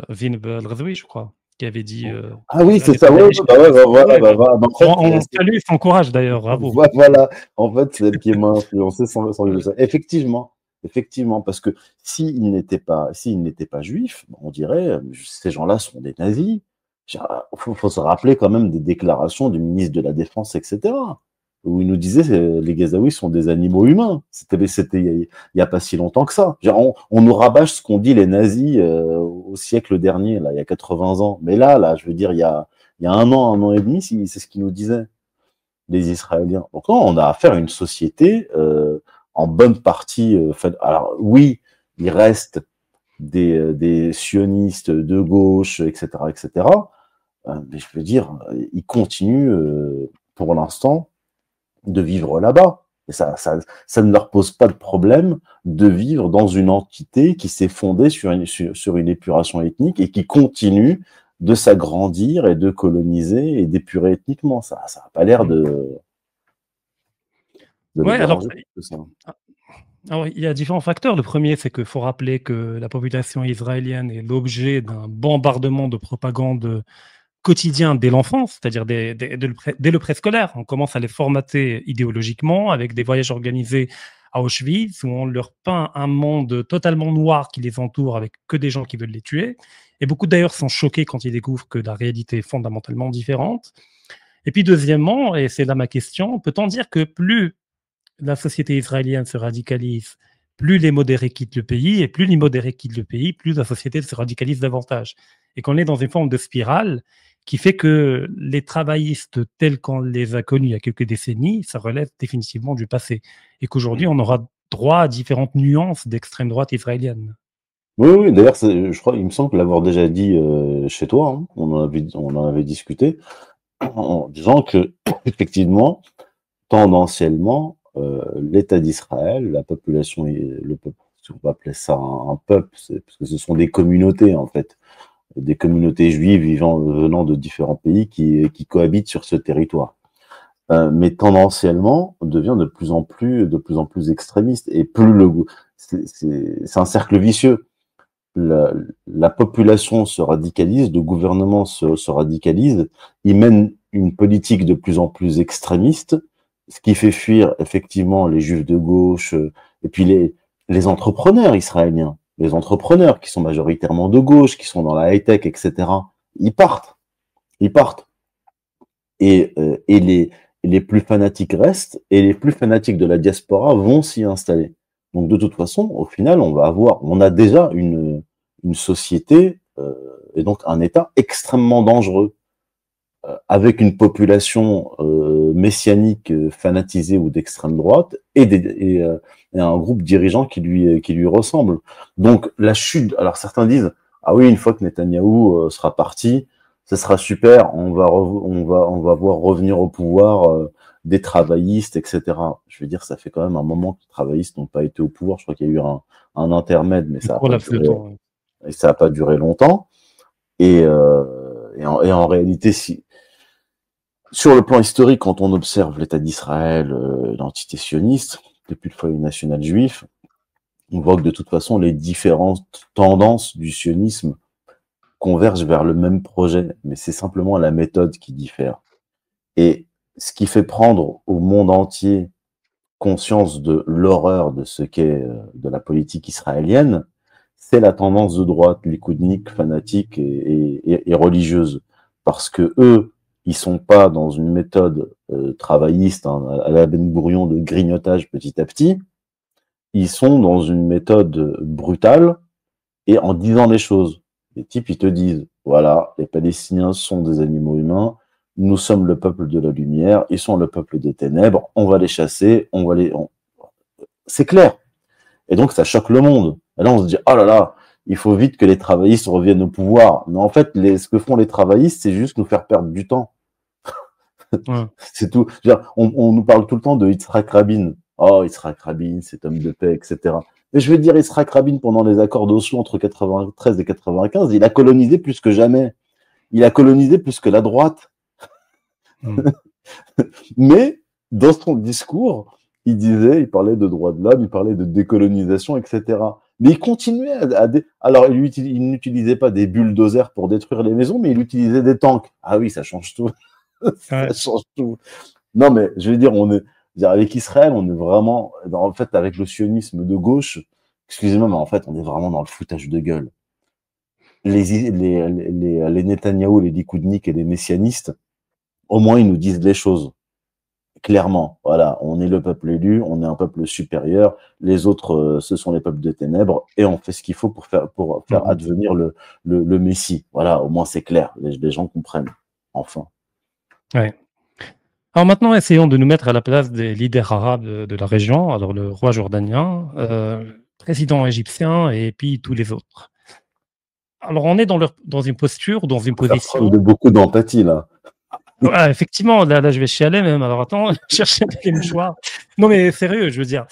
Vin Belrazoui, je crois, qui avait dit. ah oui, c'est les ça, Daesh, voilà. En fait, on salue son courage d'ailleurs, bravo. voilà, en fait, c'est elle qui m'a influencé sans que je le sache. Effectivement, parce que s'ils n'étaient pas juifs, on dirait ces gens-là sont des nazis. Il faut se rappeler quand même des déclarations du ministre de la Défense, etc., où il nous disait les Gazaouis sont des animaux humains. C'était il y a pas si longtemps que ça. On nous rabâche ce qu'ont dit les nazis au siècle dernier, là, il y a 80 ans. Mais là, je veux dire, il y a un an et demi, c'est ce qu'ils nous disaient, les Israéliens. Donc non, on a affaire à une société en bonne partie. Alors oui, il reste des sionistes de gauche, etc., etc. Mais je veux dire, ils continuent pour l'instant de vivre là-bas. Et ça ne leur pose pas de problème de vivre dans une entité qui s'est fondée sur une épuration ethnique et qui continue de s'agrandir et de coloniser et d'épurer ethniquement. Ça n'a pas l'air de Ouais, alors, ça. alors, il y a différents facteurs. Le premier, c'est qu'il faut rappeler que la population israélienne est l'objet d'un bombardement de propagande quotidien dès l'enfance, c'est-à-dire dès le préscolaire. On commence à les formater idéologiquement avec des voyages organisés à Auschwitz où on leur peint un monde totalement noir qui les entoure avec que des gens qui veulent les tuer. Et beaucoup d'ailleurs sont choqués quand ils découvrent que la réalité est fondamentalement différente. Et puis deuxièmement, et c'est là ma question, peut-on dire que plus la société israélienne se radicalise, plus les modérés quittent le pays, et plus les modérés quittent le pays, plus la société se radicalise davantage. Et qu'on est dans une forme de spirale qui fait que les travaillistes tels qu'on les a connus il y a quelques décennies, ça relève définitivement du passé. Et qu'aujourd'hui, on aura droit à différentes nuances d'extrême droite israélienne. Oui, d'ailleurs, je crois, il me semble l'avoir déjà dit chez toi, hein. On en avait discuté, en disant que, effectivement, tendanciellement, l'État d'Israël, la population, le peuple, si on peut appeler ça un peuple, parce que ce sont des communautés, en fait, des communautés juives venant de différents pays qui cohabitent sur ce territoire. Mais tendanciellement, on devient de plus en plus extrémiste. Et c'est un cercle vicieux. La population se radicalise, le gouvernement se radicalise, il mène une politique de plus en plus extrémiste, ce qui fait fuir effectivement les juifs de gauche et puis les entrepreneurs israéliens. les entrepreneurs qui sont majoritairement de gauche, qui sont dans la high-tech, etc., ils partent. Ils partent. Et les plus fanatiques restent, et les plus fanatiques de la diaspora vont s'y installer. Donc, de toute façon, au final, on a déjà une société et donc un État extrêmement dangereux, avec une population messianique fanatisée ou d'extrême droite et un groupe dirigeant qui lui ressemble. Donc la chute, alors certains disent ah oui, une fois que Netanyahou sera parti, ce sera super, on va voir revenir au pouvoir des travaillistes, etc. Je veux dire, ça fait quand même un moment que les travaillistes n'ont pas été au pouvoir. Je crois qu'il y a eu un intermède, mais ça n'a pas duré, et ça n'a pas duré longtemps. Et en réalité, sur le plan historique, quand on observe l'État d'Israël, l'entité sioniste, depuis le foyer national juif, on voit que de toute façon, les différentes tendances du sionisme convergent vers le même projet, mais c'est simplement la méthode qui diffère. Et ce qui fait prendre au monde entier conscience de l'horreur de ce qu'est de la politique israélienne, c'est la tendance de droite, likoudnique, fanatique et religieuse. Parce que eux, ils sont pas dans une méthode travailliste, hein, à la Ben Gourion de grignotage petit à petit. Ils sont dans une méthode brutale et en disant les choses. Les types, ils te disent, voilà, les Palestiniens sont des animaux humains, nous sommes le peuple de la lumière, ils sont le peuple des ténèbres, on va les chasser, c'est clair. Et donc, ça choque le monde. Et là, on se dit, oh là là, il faut vite que les travaillistes reviennent au pouvoir. Mais en fait, ce que font les travaillistes, c'est juste nous faire perdre du temps. Ouais. C'est tout. On nous parle tout le temps de Yitzhak Rabin. Oh, Yitzhak Rabin, cet homme de paix, etc. Et je veux dire, Yitzhak Rabin, pendant les accords d'Oslo entre 93 et 95, il a colonisé plus que jamais. Il a colonisé plus que la droite. Mais, dans son discours, il parlait de droits de l'homme, il parlait de décolonisation, etc. Mais il continuait alors, il n'utilisait pas des bulldozers pour détruire les maisons, mais il utilisait des tanks. Ah oui, ça change tout. Ça change tout. Non, mais je veux dire, avec Israël, on est vraiment, en fait, avec le sionisme de gauche, excusez-moi, mais en fait, on est vraiment dans le foutage de gueule. Les Netanyahou, les likoudniks et les messianistes, au moins, ils nous disent les choses. Clairement, voilà, on est le peuple élu, on est un peuple supérieur, les autres, ce sont les peuples des ténèbres, et on fait ce qu'il faut pour faire advenir le Messie. Voilà, au moins c'est clair, les gens comprennent, enfin. Ouais. Alors maintenant, essayons de nous mettre à la place des leaders arabes de la région, alors le roi jordanien, président égyptien, et puis tous les autres. Alors on est dans une posture, dans une position... de beaucoup d'empathie, là. Ouais, effectivement, là, je vais chialer même. Alors attends, chercher les mouchoirs. Non, mais sérieux, je veux dire,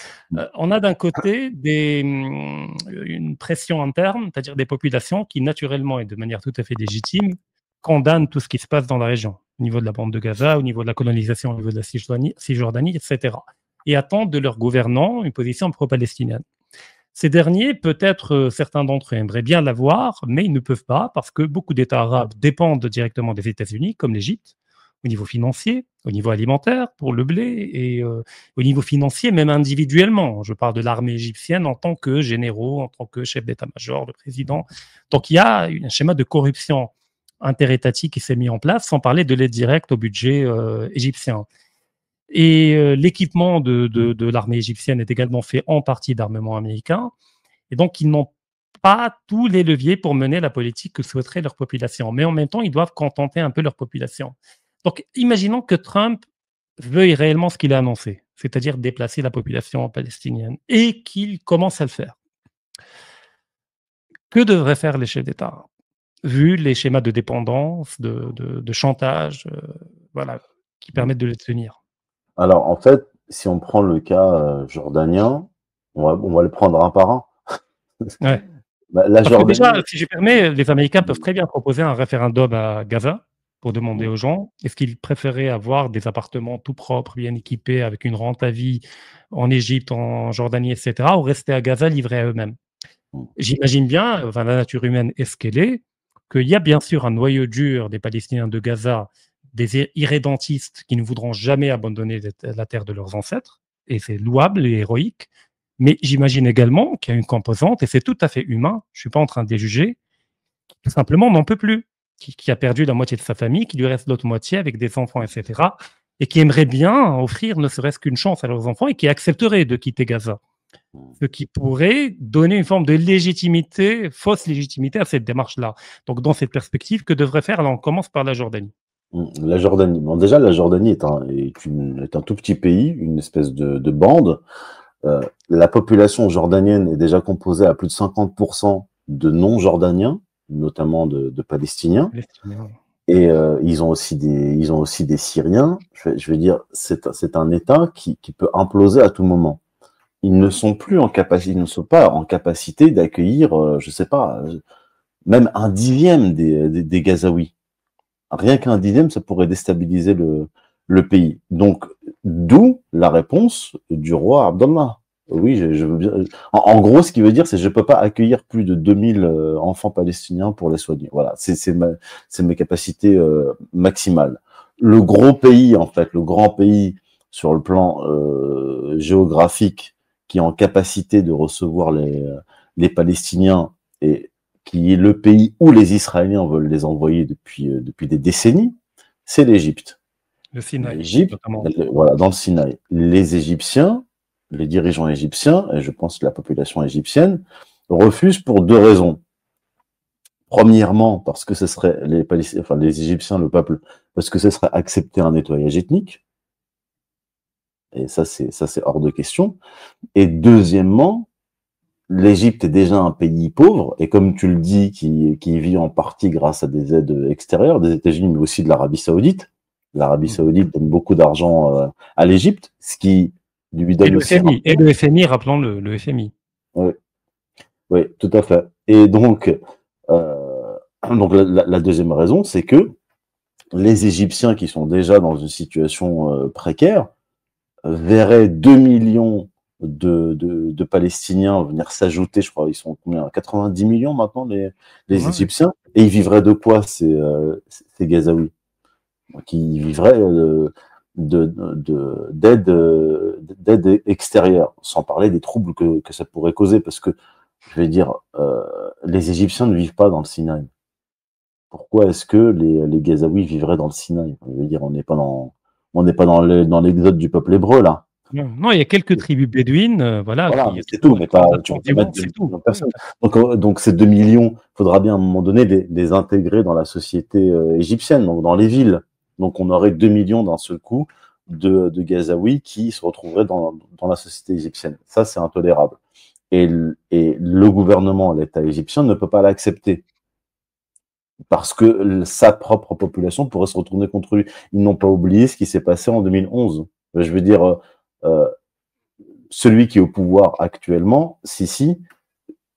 on a d'un côté une pression interne, c'est-à-dire des populations qui, naturellement et de manière tout à fait légitime, condamnent tout ce qui se passe dans la région, au niveau de la bande de Gaza, au niveau de la colonisation, au niveau de la Cisjordanie, etc. Et attendent de leurs gouvernants une position pro-palestinienne. Ces derniers, peut-être certains d'entre eux aimeraient bien l'avoir, mais ils ne peuvent pas parce que beaucoup d'États arabes dépendent directement des États-Unis, comme l'Égypte, au niveau financier, au niveau alimentaire pour le blé et au niveau financier, même individuellement. Je parle de l'armée égyptienne en tant que généraux, en tant que chef d'état-major, le président. Donc il y a un schéma de corruption interétatique qui s'est mis en place, sans parler de l'aide directe au budget égyptien. Et l'équipement de l'armée égyptienne est également fait en partie d'armement américain. Et donc, ils n'ont pas tous les leviers pour mener la politique que souhaiterait leur population. Mais en même temps, ils doivent contenter un peu leur population. Donc, imaginons que Trump veuille réellement ce qu'il a annoncé, c'est-à-dire déplacer la population palestinienne, et qu'il commence à le faire. Que devraient faire les chefs d'État, vu les schémas de dépendance, de chantage, voilà, qui permettent de les tenir? Alors, en fait, si on prend le cas jordanien, on va le prendre un par un. Ouais. La Jordanie... Déjà, si je permets, les Américains peuvent très bien proposer un référendum à Gaza pour demander aux gens est-ce qu'ils préféraient avoir des appartements tout propres, bien équipés, avec une rente à vie en Égypte, en Jordanie, etc., ou rester à Gaza livrés à eux-mêmes. J'imagine bien, enfin, la nature humaine est ce qu'elle est, qu'il y a bien sûr un noyau dur des Palestiniens de Gaza, des irrédentistes qui ne voudront jamais abandonner la terre de leurs ancêtres, et c'est louable et héroïque, Mais j'imagine également qu'il y a une composante, et c'est tout à fait humain, je ne suis pas en train de les juger, qui tout simplement n'en peut plus, qui a perdu la moitié de sa famille, qui lui reste l'autre moitié avec des enfants, etc., et qui aimerait bien offrir ne serait-ce qu'une chance à leurs enfants et qui accepterait de quitter Gaza. Ce qui pourrait donner une forme de légitimité, fausse légitimité à cette démarche-là. Donc, dans cette perspective, que devrait faire? Alors, on commence par la Jordanie. La Jordanie. Bon, déjà, la Jordanie est un tout petit pays, une espèce de bande. La population jordanienne est déjà composée à plus de 50% de non-jordaniens, notamment de Palestiniens. Et ils ont aussi des Syriens. Je veux dire, c'est un État qui peut imploser à tout moment. Ils ne sont pas en capacité d'accueillir, je sais pas, même un dixième des Gazaouis. Rien qu'un dixième, ça pourrait déstabiliser le pays. Donc, d'où la réponse du roi Abdallah. Oui, je veux bien. En gros, ce qu'il veut dire, c'est je peux pas accueillir plus de 2000 enfants palestiniens pour les soigner. Voilà, c'est mes capacités maximales. Le gros pays, en fait, le grand pays sur le plan géographique, qui est en capacité de recevoir les Palestiniens et qui est le pays où les Israéliens veulent les envoyer depuis des décennies, c'est l'Égypte. Le Sinaï, l'Égypte, voilà, dans le Sinaï. Les Égyptiens, les dirigeants égyptiens, et je pense que la population égyptienne, refusent pour deux raisons. Premièrement, parce que ce serait les Égyptiens, le peuple, parce que ce serait accepter un nettoyage ethnique. Et ça, c'est hors de question. Et deuxièmement, l'Égypte est déjà un pays pauvre, et comme tu le dis, qui vit en partie grâce à des aides extérieures, des États-Unis, mais aussi de l'Arabie Saoudite. L'Arabie Saoudite donne beaucoup d'argent à l'Égypte, ce qui lui donne aussi... Et le FMI, rappelons-le, le FMI. Oui, tout à fait. Et donc la deuxième raison, c'est que les Égyptiens qui sont déjà dans une situation précaire verraient 2 millions de Palestiniens venir s'ajouter, je crois, ils sont combien, 90 millions maintenant, les Égyptiens, et ils vivraient de quoi, ces Gazaouis? Qui vivraient d'aide extérieure, sans parler des troubles que ça pourrait causer, parce que, je vais dire, les Égyptiens ne vivent pas dans le Sinaï. Pourquoi est-ce que les Gazaouis vivraient dans le Sinaï? Je veux dire, on n'est pas dans l'exode du peuple hébreu, là. Non, il y a quelques tribus bédouines, voilà. C'est tout, mais pas, tu peux mettre 2 millions de personnes. Donc ces 2 millions, il faudra bien à un moment donné les intégrer dans la société égyptienne, donc dans les villes. Donc on aurait 2 millions d'un seul coup de Gazaouis qui se retrouveraient dans la société égyptienne. Ça, c'est intolérable. Et le gouvernement, l'État égyptien ne peut pas l'accepter. Parce que sa propre population pourrait se retourner contre lui. Ils n'ont pas oublié ce qui s'est passé en 2011. Je veux dire, celui qui est au pouvoir actuellement, Sisi,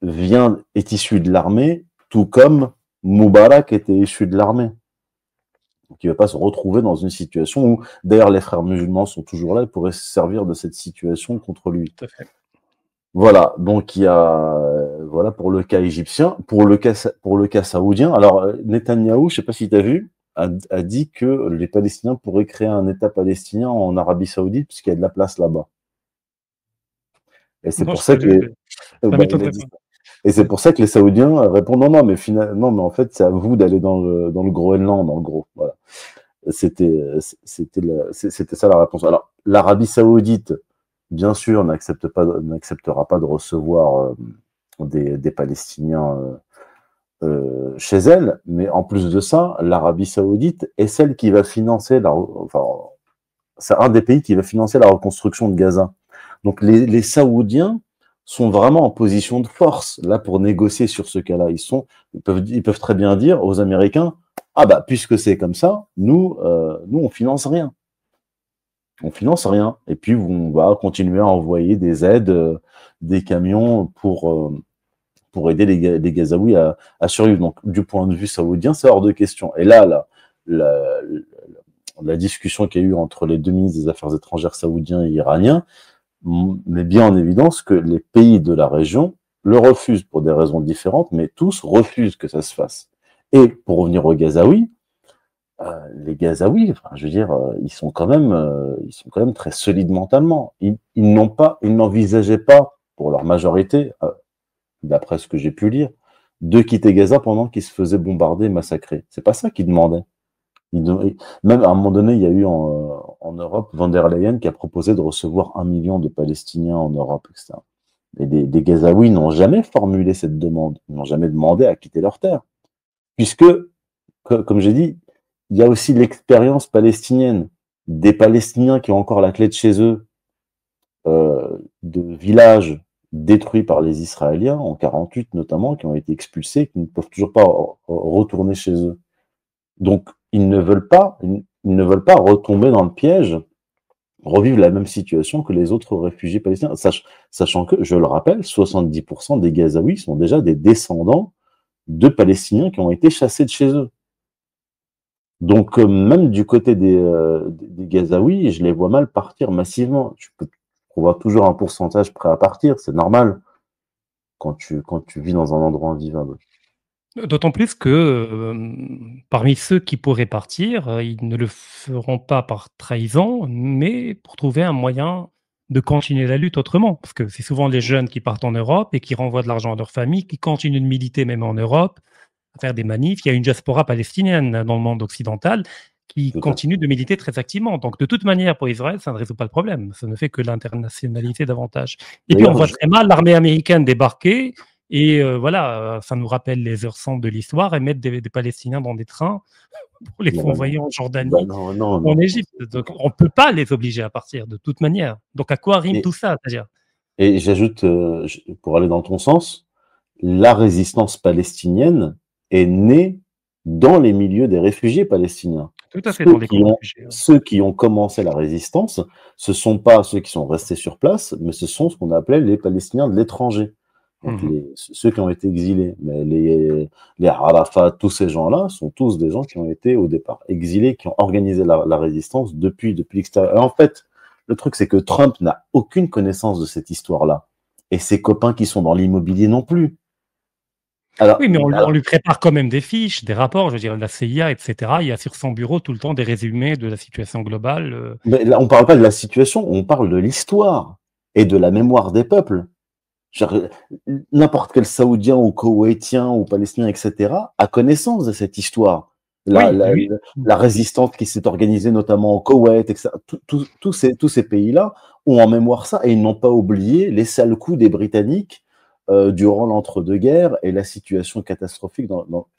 est issu de l'armée, tout comme Moubarak était issu de l'armée. Donc il ne va pas se retrouver dans une situation où, d'ailleurs, les frères musulmans sont toujours là, ils pourraient se servir de cette situation contre lui. Tout à fait. Voilà, donc il y a, voilà pour le cas égyptien, pour le cas saoudien. Alors Netanyahou, je sais pas si tu as vu, a dit que les Palestiniens pourraient créer un État palestinien en Arabie Saoudite puisqu'il y a de la place là-bas. Et c'est pour ça que c'est pour ça que les Saoudiens répondent non, mais finalement, en fait, c'est à vous d'aller dans le Groenland, en gros. Voilà. C'était ça la réponse. Alors l'Arabie Saoudite, bien sûr, n'acceptera pas de recevoir des Palestiniens chez elle, mais en plus de ça, l'Arabie Saoudite est celle qui va financer c'est un des pays qui va financer la reconstruction de Gaza. Donc les Saoudiens sont vraiment en position de force là pour négocier sur ce cas-là. Ils peuvent très bien dire aux Américains, ah bah puisque c'est comme ça, nous on finance rien. On finance rien. Et puis, on va continuer à envoyer des aides, des camions pour aider les Gazaouis à survivre. Donc, du point de vue saoudien, c'est hors de question. Et là, la discussion qu'il y a eu entre les deux ministres des Affaires étrangères saoudiens et iraniens met bien en évidence que les pays de la région le refusent pour des raisons différentes, mais tous refusent que ça se fasse. Et pour revenir aux Gazaouis, les Gazaouis, je veux dire, ils sont quand même très solides mentalement. Ils n'envisageaient pas pour leur majorité, d'après ce que j'ai pu lire, de quitter Gaza pendant qu'ils se faisaient bombarder et massacrer. C'est pas ça qu'ils demandaient. Même à un moment donné, il y a eu en Europe von der Leyen qui a proposé de recevoir 1 million de Palestiniens en Europe, etc. Et des Gazaouis n'ont jamais formulé cette demande, ils n'ont jamais demandé à quitter leur terre. Puisque, comme j'ai dit, il y a aussi l'expérience palestinienne, des Palestiniens qui ont encore la clé de chez eux, de villages détruits par les Israéliens, en 48 notamment, qui ont été expulsés, qui ne peuvent toujours pas retourner chez eux. Donc, ils ne veulent pas retomber dans le piège, revivre la même situation que les autres réfugiés palestiniens, sachant que, je le rappelle, 70% des Gazaouis sont déjà des descendants de Palestiniens qui ont été chassés de chez eux. Donc, même du côté des Gazaouis, je les vois mal partir massivement. On voit toujours un pourcentage prêt à partir, c'est normal quand tu vis dans un endroit invivable. D'autant plus que parmi ceux qui pourraient partir, ils ne le feront pas par trahison, mais pour trouver un moyen de continuer la lutte autrement. Parce que c'est souvent les jeunes qui partent en Europe et qui renvoient de l'argent à leur famille, qui continuent de militer même en Europe, à faire des manifs. Il y a une diaspora palestinienne dans le monde occidental qui continue de militer très activement. Donc de toute manière, pour Israël, ça ne résout pas le problème. Ça ne fait que l'internationaliser davantage. Et puis on voit très mal l'armée américaine débarquer. Et voilà, ça nous rappelle les heures sombres de l'histoire et mettre des Palestiniens dans des trains pour les envoyer en Jordanie, en Égypte. Donc, on ne peut pas les obliger à partir de toute manière. Donc, à quoi rime tout ça, c'est-à-dire ? Et j'ajoute, pour aller dans ton sens, la résistance palestinienne est née dans les milieux des réfugiés palestiniens. Tout à fait, ceux qui ont commencé la résistance, ce ne sont pas ceux qui sont restés sur place, mais ce sont ce qu'on appelait les Palestiniens de l'étranger. Donc ceux qui ont été exilés, mais les Arafat, tous ces gens-là sont tous des gens qui ont été au départ exilés, qui ont organisé la résistance depuis l'extérieur. Et en fait, le truc c'est que Trump n'a aucune connaissance de cette histoire-là, et ses copains qui sont dans l'immobilier non plus. Alors, oui, mais on lui prépare quand même des fiches, des rapports, je veux dire, la CIA, etc. Il y a sur son bureau tout le temps des résumés de la situation globale. Mais là, on ne parle pas de la situation, on parle de l'histoire et de la mémoire des peuples. N'importe quel Saoudien ou Koweïtien ou Palestinien, etc., a connaissance de cette histoire. La résistance qui s'est organisée notamment au Koweït, etc. Tous ces pays-là ont en mémoire ça et ils n'ont pas oublié les sales coups des Britanniques durant l'entre-deux-guerres et la situation catastrophique.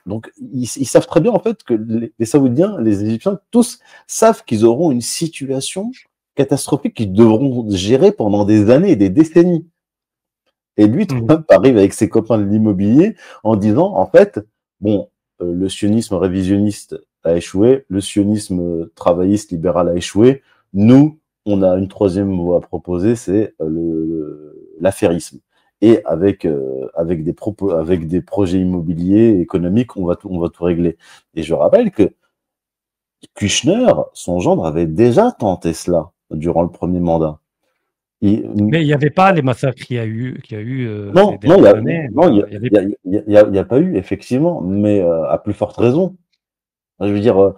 Donc, ils savent très bien en fait que les Saoudiens, les Égyptiens, tous savent qu'ils auront une situation catastrophique qu'ils devront gérer pendant des années et des décennies. Et lui, Trump arrive avec ses copains de l'immobilier en disant, en fait, bon, le sionisme révisionniste a échoué, le sionisme travailliste libéral a échoué. Nous, on a une troisième voie à proposer, c'est l'affairisme. Et avec des projets immobiliers, économiques, on va tout régler. Et je rappelle que Kushner, son gendre, avait déjà tenté cela durant le premier mandat. Mais il n'y avait pas les massacres qu'il y a eu. Non, il n'y a pas eu, effectivement, mais à plus forte raison. Je veux dire.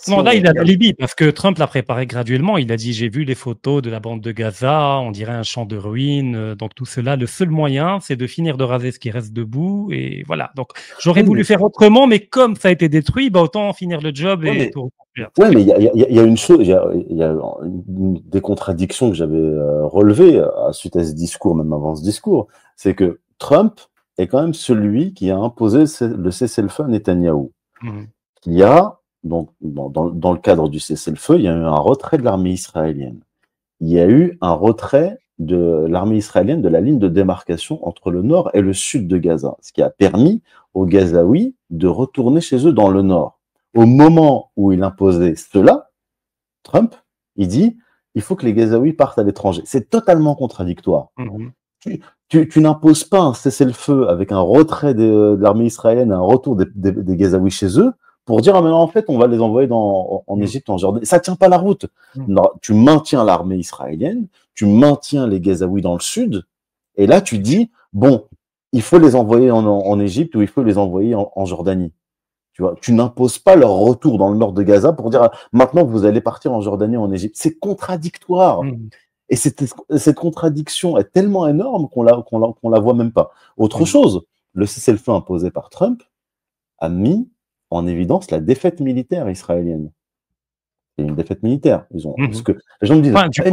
Non, là, il a l'alibi, parce que Trump l'a préparé graduellement. Il a dit, j'ai vu les photos de la bande de Gaza, on dirait un champ de ruines. Donc tout cela, le seul moyen, c'est de finir de raser ce qui reste debout. Et voilà. Donc j'aurais voulu faire autrement, mais comme ça a été détruit, autant finir le job et tout reconstruire. Oui, mais il y a une chose, il y a des contradictions que j'avais relevées suite à ce discours, même avant ce discours, c'est que Trump est quand même celui qui a imposé le cessez-le-feu à Netanyahou. Il y a donc, dans le cadre du cessez-le-feu, il y a eu un retrait de l'armée israélienne. Il y a eu un retrait de l'armée israélienne de la ligne de démarcation entre le nord et le sud de Gaza, ce qui a permis aux Gazaouis de retourner chez eux dans le nord. Au moment où il imposait cela, Trump, il dit, il faut que les Gazaouis partent à l'étranger. C'est totalement contradictoire. Tu n'imposes pas un cessez-le-feu avec un retrait de l'armée israélienne et un retour des Gazaouis chez eux, pour dire, ah, mais non, en fait, on va les envoyer en Égypte, en Jordanie. Ça tient pas la route. Non, tu maintiens l'armée israélienne, tu maintiens les Gazaouis dans le sud, et là, tu dis, bon, il faut les envoyer en Égypte ou il faut les envoyer en Jordanie. Tu vois, tu n'imposes pas leur retour dans le nord de Gaza pour dire, maintenant, vous allez partir en Jordanie ou en Égypte. C'est contradictoire. Et cette contradiction est tellement énorme qu'on la voit même pas. Autre chose, le cessez-le-feu imposé par Trump a mis en évidence la défaite militaire israélienne. C'est une défaite militaire. Parce que les gens me disent, enfin, du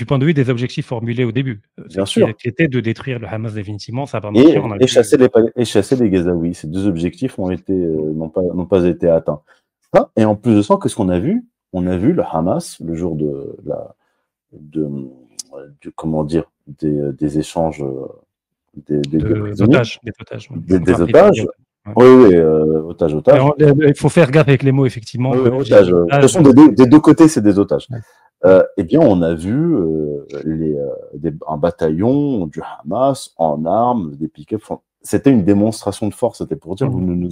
point de vue des objectifs formulés au début, bien sûr, qui était de détruire le Hamas définitivement, ça n'a pas marché. et chasser les Gazaouis. Ces deux objectifs n'ont pas été atteints. Et en plus de ça, qu'est-ce qu'on a vu? On a vu le Hamas le jour des échanges des otages. Des otages. Oui, otages. Il faut faire gaffe avec les mots, effectivement. Oui, otages. De toute façon, des deux côtés, c'est des otages. Eh bien, on a vu un bataillon du Hamas en armes, des pick-up. C'était une démonstration de force. C'était pour dire vous ne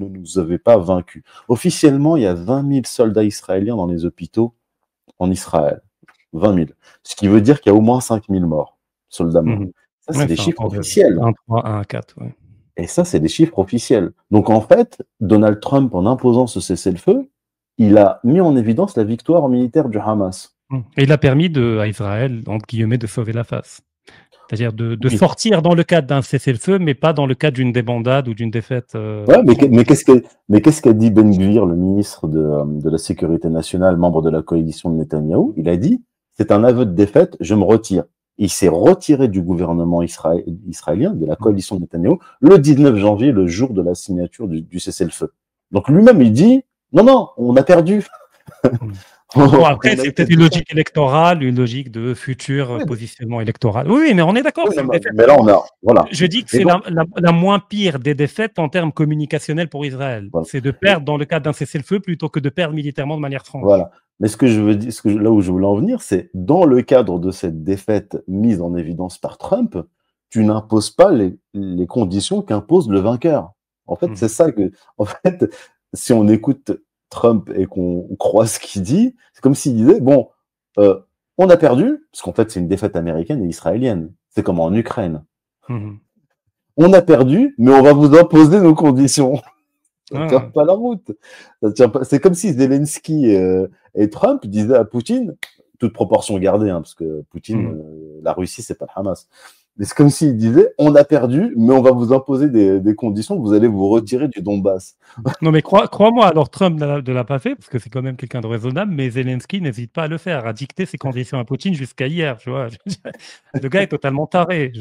nous avez pas vaincus. Officiellement, il y a 20 000 soldats israéliens dans les hôpitaux en Israël. 20 000. Ce qui veut dire qu'il y a au moins 5 000 morts, soldats morts. Ça, c'est des chiffres officiels. 1, 3, 1, 4, ouais. Et ça, c'est des chiffres officiels. Donc, en fait, Donald Trump, en imposant ce cessez-le-feu, il a mis en évidence la victoire militaire du Hamas. Et il a permis à Israël, entre guillemets, de sauver la face. C'est-à-dire de sortir dans le cadre d'un cessez-le-feu, mais pas dans le cadre d'une débandade ou d'une défaite. Ouais, mais qu'est-ce qu'a dit Ben Gvir, le ministre de la Sécurité nationale, membre de la coalition de Netanyahou? Il a dit, c'est un aveu de défaite, je me retire. Il s'est retiré du gouvernement israélien, de la coalition de Netanyahou, le 19 janvier, le jour de la signature du cessez-le-feu. Donc lui-même, il dit, non, on a perdu. Bon, après, c'est peut-être une logique électorale, une logique de futur positionnement électoral. Oui, mais on est d'accord. Mais là, voilà. Je dis que c'est la moins pire des défaites en termes communicationnels pour Israël. Voilà. C'est de perdre dans le cadre d'un cessez-le-feu plutôt que de perdre militairement de manière franche. Voilà. Mais ce que je veux dire, là où je voulais en venir, c'est dans le cadre de cette défaite mise en évidence par Trump, tu n'imposes pas les conditions qu'impose le vainqueur. En fait, c'est ça que, si on écoute Trump et qu'on croit ce qu'il dit, c'est comme s'il disait, bon, on a perdu, parce qu'en fait, c'est une défaite américaine et israélienne. C'est comme en Ukraine. On a perdu, mais on va vous imposer nos conditions. Ça tient pas la route. C'est comme si Zelensky et Trump disaient à Poutine, toute proportion gardée, parce que Poutine, la Russie, c'est pas le Hamas. Mais c'est comme s'il disait, on a perdu, mais on va vous imposer des conditions, vous allez vous retirer du Donbass. Non, mais crois-moi, alors Trump ne l'a pas fait, parce que c'est quand même quelqu'un de raisonnable, mais Zelensky n'hésite pas à le faire, à dicter ses conditions à Poutine jusqu'à hier, tu vois. Le gars est totalement taré.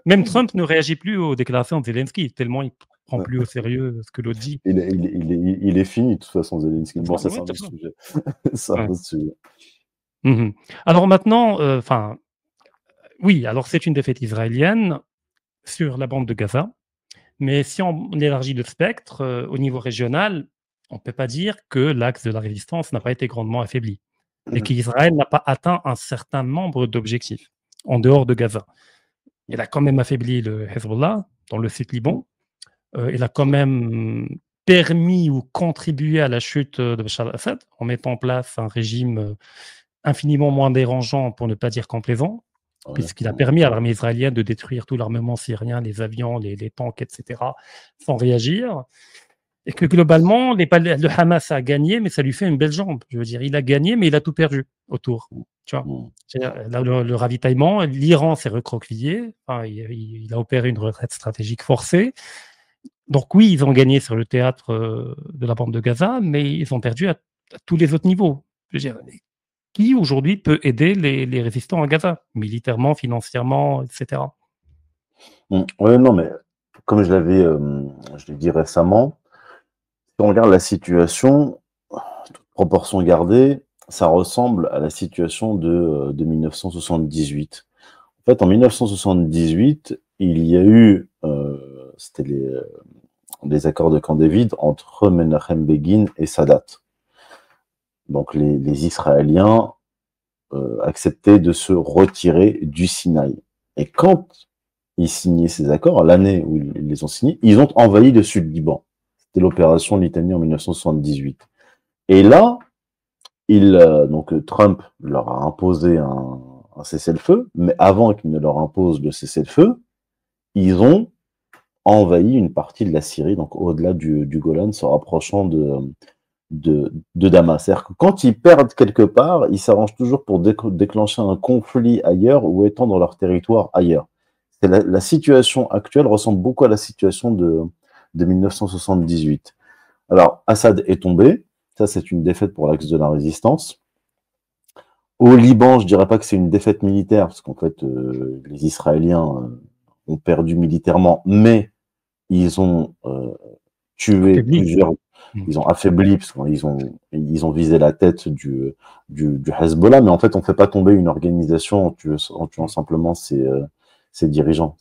Même Trump ne réagit plus aux déclarations de Zelensky, tellement il prend plus au sérieux ce que l'autre dit. Il est fini, de toute façon, Zelensky. Bon, ça, c'est un autre sujet. C'est un autre sujet. Alors maintenant, oui, alors c'est une défaite israélienne sur la bande de Gaza, mais si on élargit le spectre au niveau régional, on ne peut pas dire que l'axe de la résistance n'a pas été grandement affaibli et qu'Israël n'a pas atteint un certain nombre d'objectifs en dehors de Gaza. Il a quand même affaibli le Hezbollah dans le sud Liban, il a quand même permis ou contribué à la chute de Bachar al-Assad en mettant en place un régime infiniment moins dérangeant, pour ne pas dire complaisant, puisqu'il a permis à l'armée israélienne de détruire tout l'armement syrien, les avions, les tanks, etc., sans réagir. Et que globalement, le Hamas a gagné, mais ça lui fait une belle jambe. Je veux dire, il a gagné, mais il a tout perdu autour. Tu vois, le ravitaillement, l'Iran s'est recroquevillé, il a opéré une retraite stratégique forcée. Donc oui, ils ont gagné sur le théâtre de la bande de Gaza, mais ils ont perdu à tous les autres niveaux. Je veux dire, qui aujourd'hui peut aider les résistants à Gaza, militairement, financièrement, etc. Oui, non, mais comme je l'ai dit récemment, si on regarde la situation, toute proportion gardée, ça ressemble à la situation de 1978. En fait, en 1978, il y a eu, c'était les accords de Camp David entre Menachem Begin et Sadat. Donc les Israéliens acceptaient de se retirer du Sinaï. Et quand ils signaient ces accords, l'année où ils les ont signés, ils ont envahi le Sud-Liban. C'était l'opération Litanie en 1978. Et là, donc Trump leur a imposé un cessez-le-feu, mais avant qu'il ne leur impose le cessez-le-feu, ils ont envahi une partie de la Syrie, donc au-delà du Golan, se rapprochant de Damas. C'est-à-dire que quand ils perdent quelque part, ils s'arrangent toujours pour déclencher un conflit ailleurs ou étendre leur territoire ailleurs. La situation actuelle ressemble beaucoup à la situation de 1978. Alors, Assad est tombé. Ça, c'est une défaite pour l'axe de la résistance. Au Liban, je dirais pas que c'est une défaite militaire, parce qu'en fait, les Israéliens ont perdu militairement, mais ils ont tué plusieurs, ils ont affaibli, parce qu'ils ont visé la tête du Hezbollah, mais en fait, on fait pas tomber une organisation en tuant simplement ses dirigeants.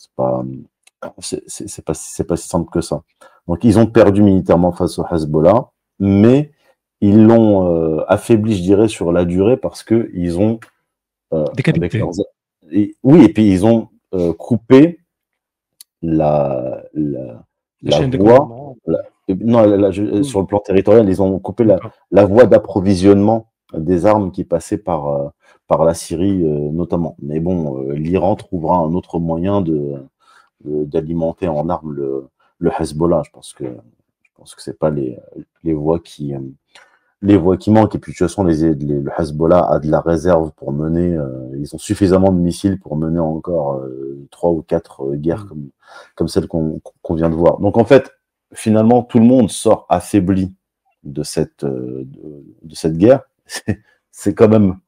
C'est pas si simple que ça. Donc, ils ont perdu militairement face au Hezbollah, mais ils l'ont affaibli, je dirais, sur la durée, parce que ils ont décapité. Oui, et puis ils ont coupé la chaîne voie. de Sur le plan territorial, ils ont coupé la voie d'approvisionnement des armes qui passaient par la Syrie notamment. Mais bon, l'Iran trouvera un autre moyen d'alimenter en armes le Hezbollah. Je pense que c'est pas les voies qui manquent. Et puis de toute façon, le Hezbollah a de la réserve pour mener. Ils ont suffisamment de missiles pour mener encore 3 ou 4 guerres comme celle qu'on vient de voir. Donc en fait, finalement, tout le monde sort affaibli de cette guerre. C'est quand même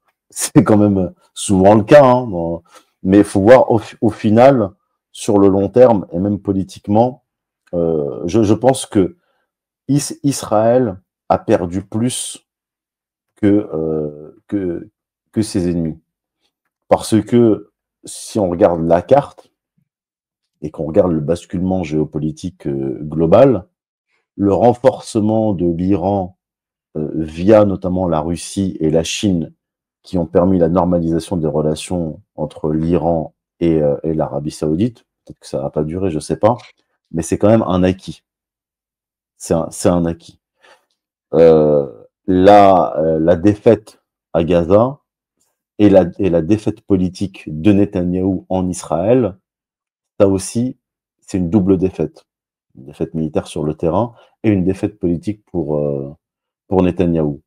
souvent le cas, hein, mais il faut voir au final, sur le long terme et même politiquement, je pense que Israël a perdu plus que ses ennemis. Parce que si on regarde la carte et qu'on regarde le basculement géopolitique global, le renforcement de l'Iran via notamment la Russie et la Chine, qui ont permis la normalisation des relations entre l'Iran et l'Arabie Saoudite, peut-être que ça va pas durer, je sais pas, mais c'est quand même un acquis. C'est un acquis. La défaite à Gaza et la défaite politique de Netanyahou en Israël, ça aussi, c'est une double défaite. Une défaite militaire sur le terrain et une défaite politique pour Netanyahou.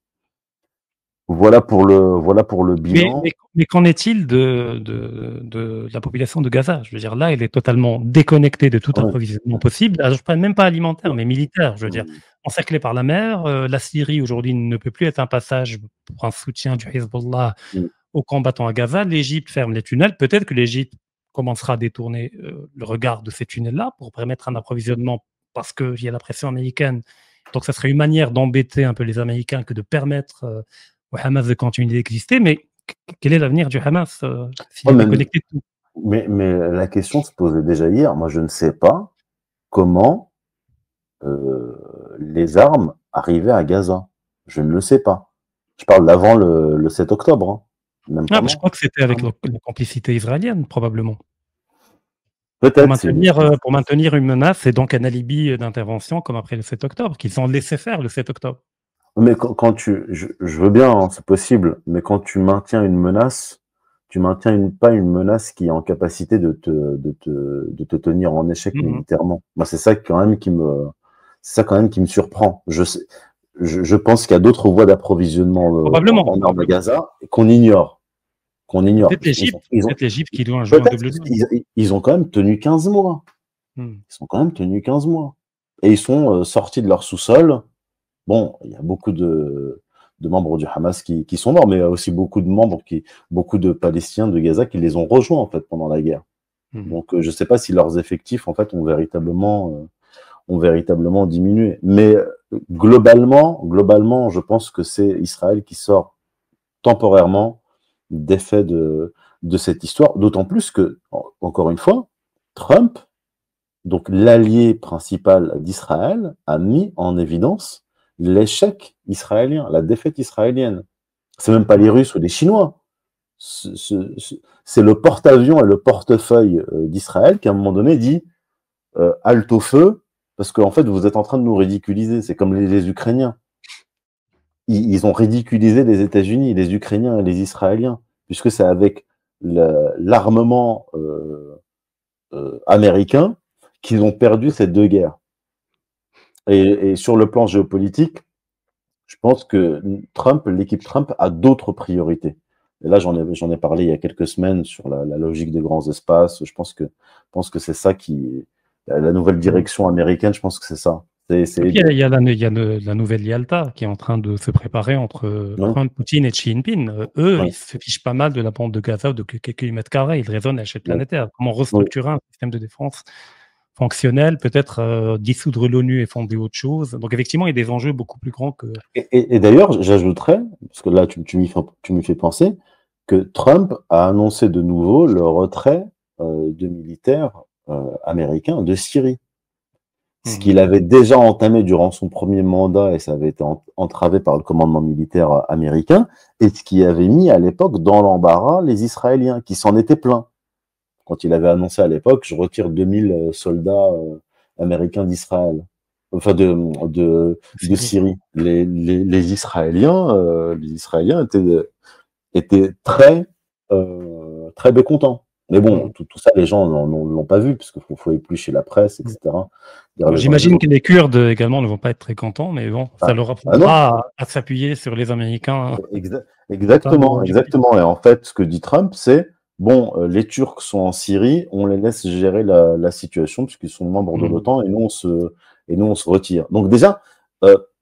Voilà pour le bilan. Mais qu'en est-il de la population de Gaza? Je veux dire, là, elle est totalement déconnectée de tout approvisionnement possible. Alors, je ne parle même pas alimentaire, mais militaire. Je veux dire, encerclée par la mer. La Syrie, aujourd'hui, ne peut plus être un passage pour un soutien du Hezbollah aux combattants à Gaza. L'Égypte ferme les tunnels. Peut-être que l'Égypte commencera à détourner le regard de ces tunnels-là pour permettre un approvisionnement parce qu'il y a la pression américaine. Donc, ça serait une manière d'embêter un peu les Américains que de permettre au Hamas de continuer d'exister, mais quel est l'avenir du Hamas s'il est déconnecté de tout? Mais la question se posait déjà hier. Moi, je ne sais pas comment les armes arrivaient à Gaza. Je ne le sais pas. Je parle d'avant le 7 octobre. Hein. Même je crois que c'était avec la complicité israélienne, probablement. Peut-être. Pour maintenir une menace et donc un alibi d'intervention comme après le 7 octobre, qu'ils ont laissé faire le 7 octobre. Mais quand je veux bien, hein, c'est possible, mais quand tu maintiens une menace, tu maintiens pas une menace qui est en capacité de te tenir en échec militairement. Moi, c'est ça quand même qui me surprend. Je pense qu'il y a d'autres voies d'approvisionnement en armes à Gaza qu'on ignore. Peut-être l'Égypte qui doit jouer un double jeu. Ils ont quand même tenu 15 mois. Ils sont quand même tenus 15 mois. Et ils sont sortis de leur sous-sol. Bon, il y a beaucoup de membres du Hamas qui sont morts, mais il y a aussi beaucoup de Palestiniens de Gaza qui les ont rejoints en fait pendant la guerre. Donc je ne sais pas si leurs effectifs en fait ont véritablement diminué. Mais globalement, je pense que c'est Israël qui sort temporairement d'effet de cette histoire, d'autant plus que, encore une fois, Trump, donc l'allié principal d'Israël, a mis en évidence l'échec israélien, la défaite israélienne. C'est même pas les Russes ou les Chinois. C'est le porte-avions et le portefeuille d'Israël qui, à un moment donné, dit halte au feu, parce qu'en fait, vous êtes en train de nous ridiculiser. C'est comme les Ukrainiens. Ils ont ridiculisé les États-Unis, les Ukrainiens et les Israéliens, puisque c'est avec l'armement américain qu'ils ont perdu ces deux guerres. Et sur le plan géopolitique, Je pense que l'équipe Trump a d'autres priorités. Et là, j'en ai parlé il y a quelques semaines sur la logique des grands espaces. Je pense que c'est ça la nouvelle direction américaine, je pense que c'est ça. Et puis, il y a la nouvelle Yalta qui est en train de se préparer entre Ouais. Trump, Poutine et Xi Jinping. Eux, Ouais. ils se fichent pas mal de la bande de Gaza ou de quelques kilomètres carrés. Ils raisonnent à l'échelle Ouais. planétaire. Comment restructurer un système de défense fonctionnel, peut-être dissoudre l'ONU et fonder autre chose. Donc, effectivement, il y a des enjeux beaucoup plus grands que... Et d'ailleurs, j'ajouterais, parce que là, tu m'y fais penser, que Trump a annoncé de nouveau le retrait de militaires américains de Syrie. Ce qu'il avait déjà entamé durant son premier mandat, et ça avait été entravé par le commandement militaire américain, et ce qui avait mis à l'époque dans l'embarras les Israéliens, qui s'en étaient plaints. Quand il avait annoncé à l'époque, je retire 2000 soldats américains d'Israël, enfin de Syrie. Les Israéliens étaient très mécontents. Mais bon, tout ça, les gens l'ont pas vu, parce qu'il faut éplucher la presse, etc. J'imagine que les Kurdes également ne vont pas être très contents, mais bon, ça leur apprendra à s'appuyer sur les Américains. Exactement. Et en fait, ce que dit Trump, c'est bon, les Turcs sont en Syrie, on les laisse gérer la situation, puisqu'ils sont membres de l'OTAN, et nous, on se retire. Donc déjà,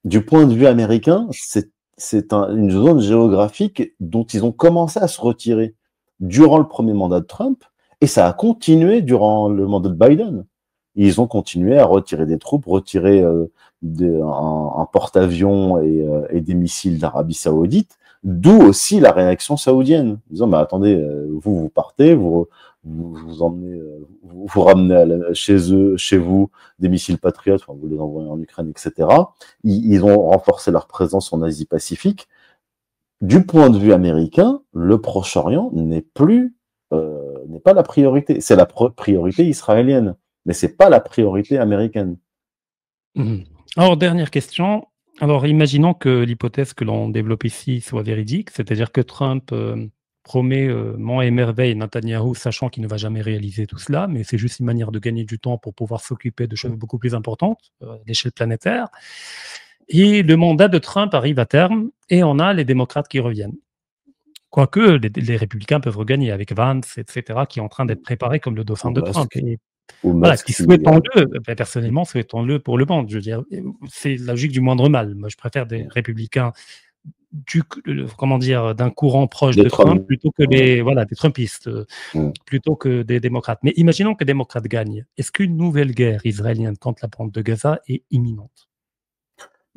du point de vue américain, c'est une zone géographique dont ils ont commencé à se retirer durant le premier mandat de Trump, et ça a continué durant le mandat de Biden. Ils ont continué à retirer des troupes, retirer un porte-avions et des missiles d'Arabie Saoudite, d'où aussi la réaction saoudienne, disant mais attendez, vous partez, vous emmenez, vous ramenez chez vous des missiles Patriot, enfin, vous les envoyez en Ukraine, etc. Ils ont renforcé leur présence en Asie-Pacifique. Du point de vue américain, le Proche-Orient n'est pas la priorité. C'est la priorité israélienne, mais c'est pas la priorité américaine. Alors, dernière question. Alors, imaginons que l'hypothèse que l'on développe ici soit véridique, c'est-à-dire que Trump promet monts et merveilles Netanyahou, sachant qu'il ne va jamais réaliser tout cela, mais c'est juste une manière de gagner du temps pour pouvoir s'occuper de choses beaucoup plus importantes à l'échelle planétaire. Et le mandat de Trump arrive à terme et on a les démocrates qui reviennent. Quoique les républicains peuvent regagner avec Vance, etc., qui est en train d'être préparé comme le dauphin de Trump. Et voilà, souhaitons-le, personnellement, souhaitons-le pour le monde. Je veux dire, c'est la logique du moindre mal. Moi, je préfère des républicains d'un courant proche de Trump plutôt que des Trumpistes, plutôt que des démocrates. Mais imaginons que les démocrates gagnent. Est-ce qu'une nouvelle guerre israélienne contre la bande de Gaza est imminente?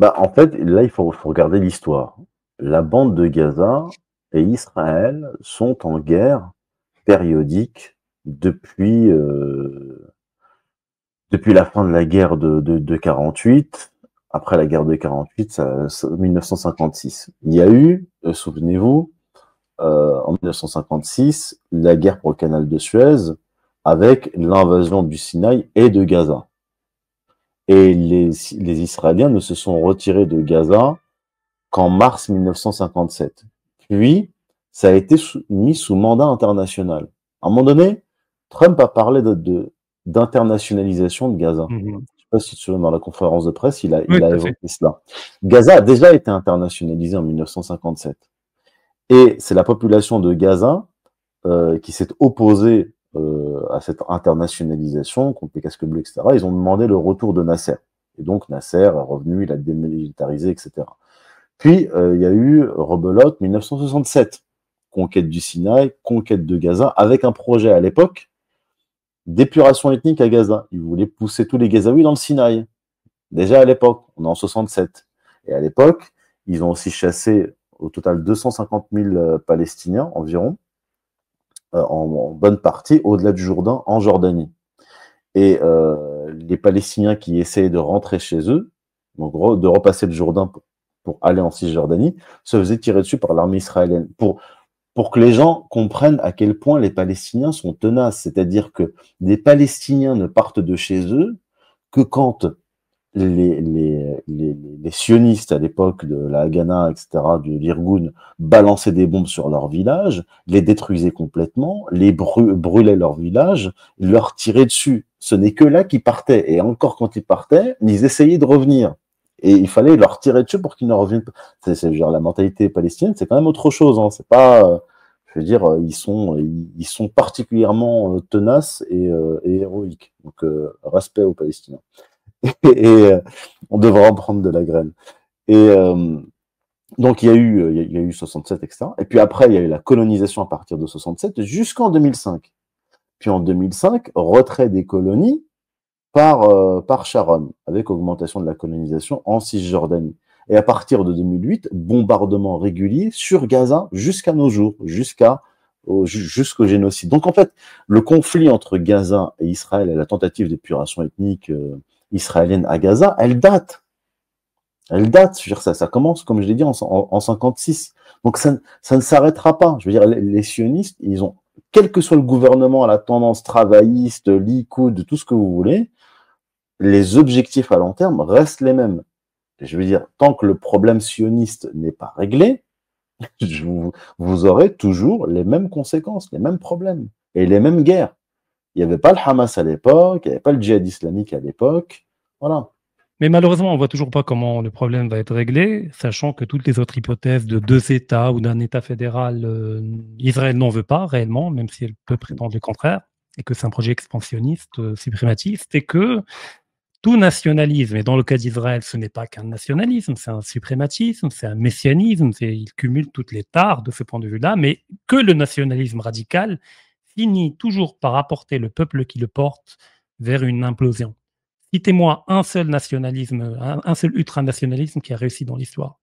En fait, là, il faut regarder l'histoire. La bande de Gaza et Israël sont en guerre périodique depuis la fin de la guerre de 48. Après la guerre de 48, 1956. Il y a eu, souvenez-vous, en 1956, la guerre pour le canal de Suez avec l'invasion du Sinaï et de Gaza. Et les Israéliens ne se sont retirés de Gaza qu'en mars 1957. Puis, ça a été mis sous mandat international. À un moment donné, Trump a parlé d'internationalisation de Gaza. Je ne sais pas si tu te souviens, dans la conférence de presse, il a évoqué cela. Gaza a déjà été internationalisé en 1957. Et c'est la population de Gaza qui s'est opposée à cette internationalisation contre les casques bleus, etc. Ils ont demandé le retour de Nasser. Et donc Nasser est revenu, il a démilitarisé, etc. Puis il y a eu rebelote 1967, conquête du Sinaï, conquête de Gaza, avec un projet à l'époque d'épuration ethnique à Gaza. Ils voulaient pousser tous les Gazaouis dans le Sinaï. Déjà à l'époque, on est en 67. Et à l'époque, ils ont aussi chassé au total 250 000 Palestiniens environ, en bonne partie au-delà du Jourdain, en Jordanie. Et les Palestiniens qui essayaient de rentrer chez eux, donc de repasser le Jourdain pour aller en Cisjordanie, se faisaient tirer dessus par l'armée israélienne. Pour que les gens comprennent à quel point les Palestiniens sont tenaces. C'est-à-dire que des Palestiniens ne partent de chez eux que quand les sionistes à l'époque de la Haganah, etc., de l'Irgun, balançaient des bombes sur leur village, les détruisaient complètement, les brûlaient leur village, leur tiraient dessus. Ce n'est que là qu'ils partaient. Et encore quand ils partaient, ils essayaient de revenir. Et il fallait leur tirer dessus pour qu'ils ne reviennent pas. C'est genre la mentalité palestinienne, c'est quand même autre chose. Hein. C'est pas, je veux dire, ils sont particulièrement tenaces et héroïques. Donc respect aux Palestiniens. Et on devra en prendre de la graine. Et donc il y a eu 67, etc. Et puis après, il y a eu la colonisation à partir de 67 jusqu'en 2005. Puis en 2005, retrait des colonies par Sharon, avec augmentation de la colonisation en Cisjordanie. Et à partir de 2008, bombardement régulier sur Gaza jusqu'à nos jours, jusqu'au génocide. Donc en fait, le conflit entre Gaza et Israël et la tentative d'épuration ethnique israélienne à Gaza, elle date. Elle date. Je veux dire, ça commence, comme je l'ai dit, en 56. Donc ça ne s'arrêtera pas. Je veux dire, les sionistes, ils ont, quel que soit le gouvernement à la tendance travailliste, Likoud, tout ce que vous voulez, les objectifs à long terme restent les mêmes. Je veux dire, tant que le problème sioniste n'est pas réglé, vous aurez toujours les mêmes conséquences, les mêmes problèmes et les mêmes guerres. Il n'y avait pas le Hamas à l'époque, il n'y avait pas le djihad islamique à l'époque. Voilà. Mais malheureusement, on ne voit toujours pas comment le problème va être réglé, sachant que toutes les autres hypothèses de 2 États ou d'un État fédéral, Israël n'en veut pas réellement, même si elle peut prétendre le contraire, et que c'est un projet expansionniste, suprématiste, et que tout nationalisme, et dans le cas d'Israël, ce n'est pas qu'un nationalisme, c'est un suprématisme, c'est un messianisme, il cumule toutes les tares de ce point de vue-là, mais que le nationalisme radical finit toujours par apporter le peuple qui le porte vers une implosion. Citez-moi un seul nationalisme, un seul ultranationalisme qui a réussi dans l'histoire.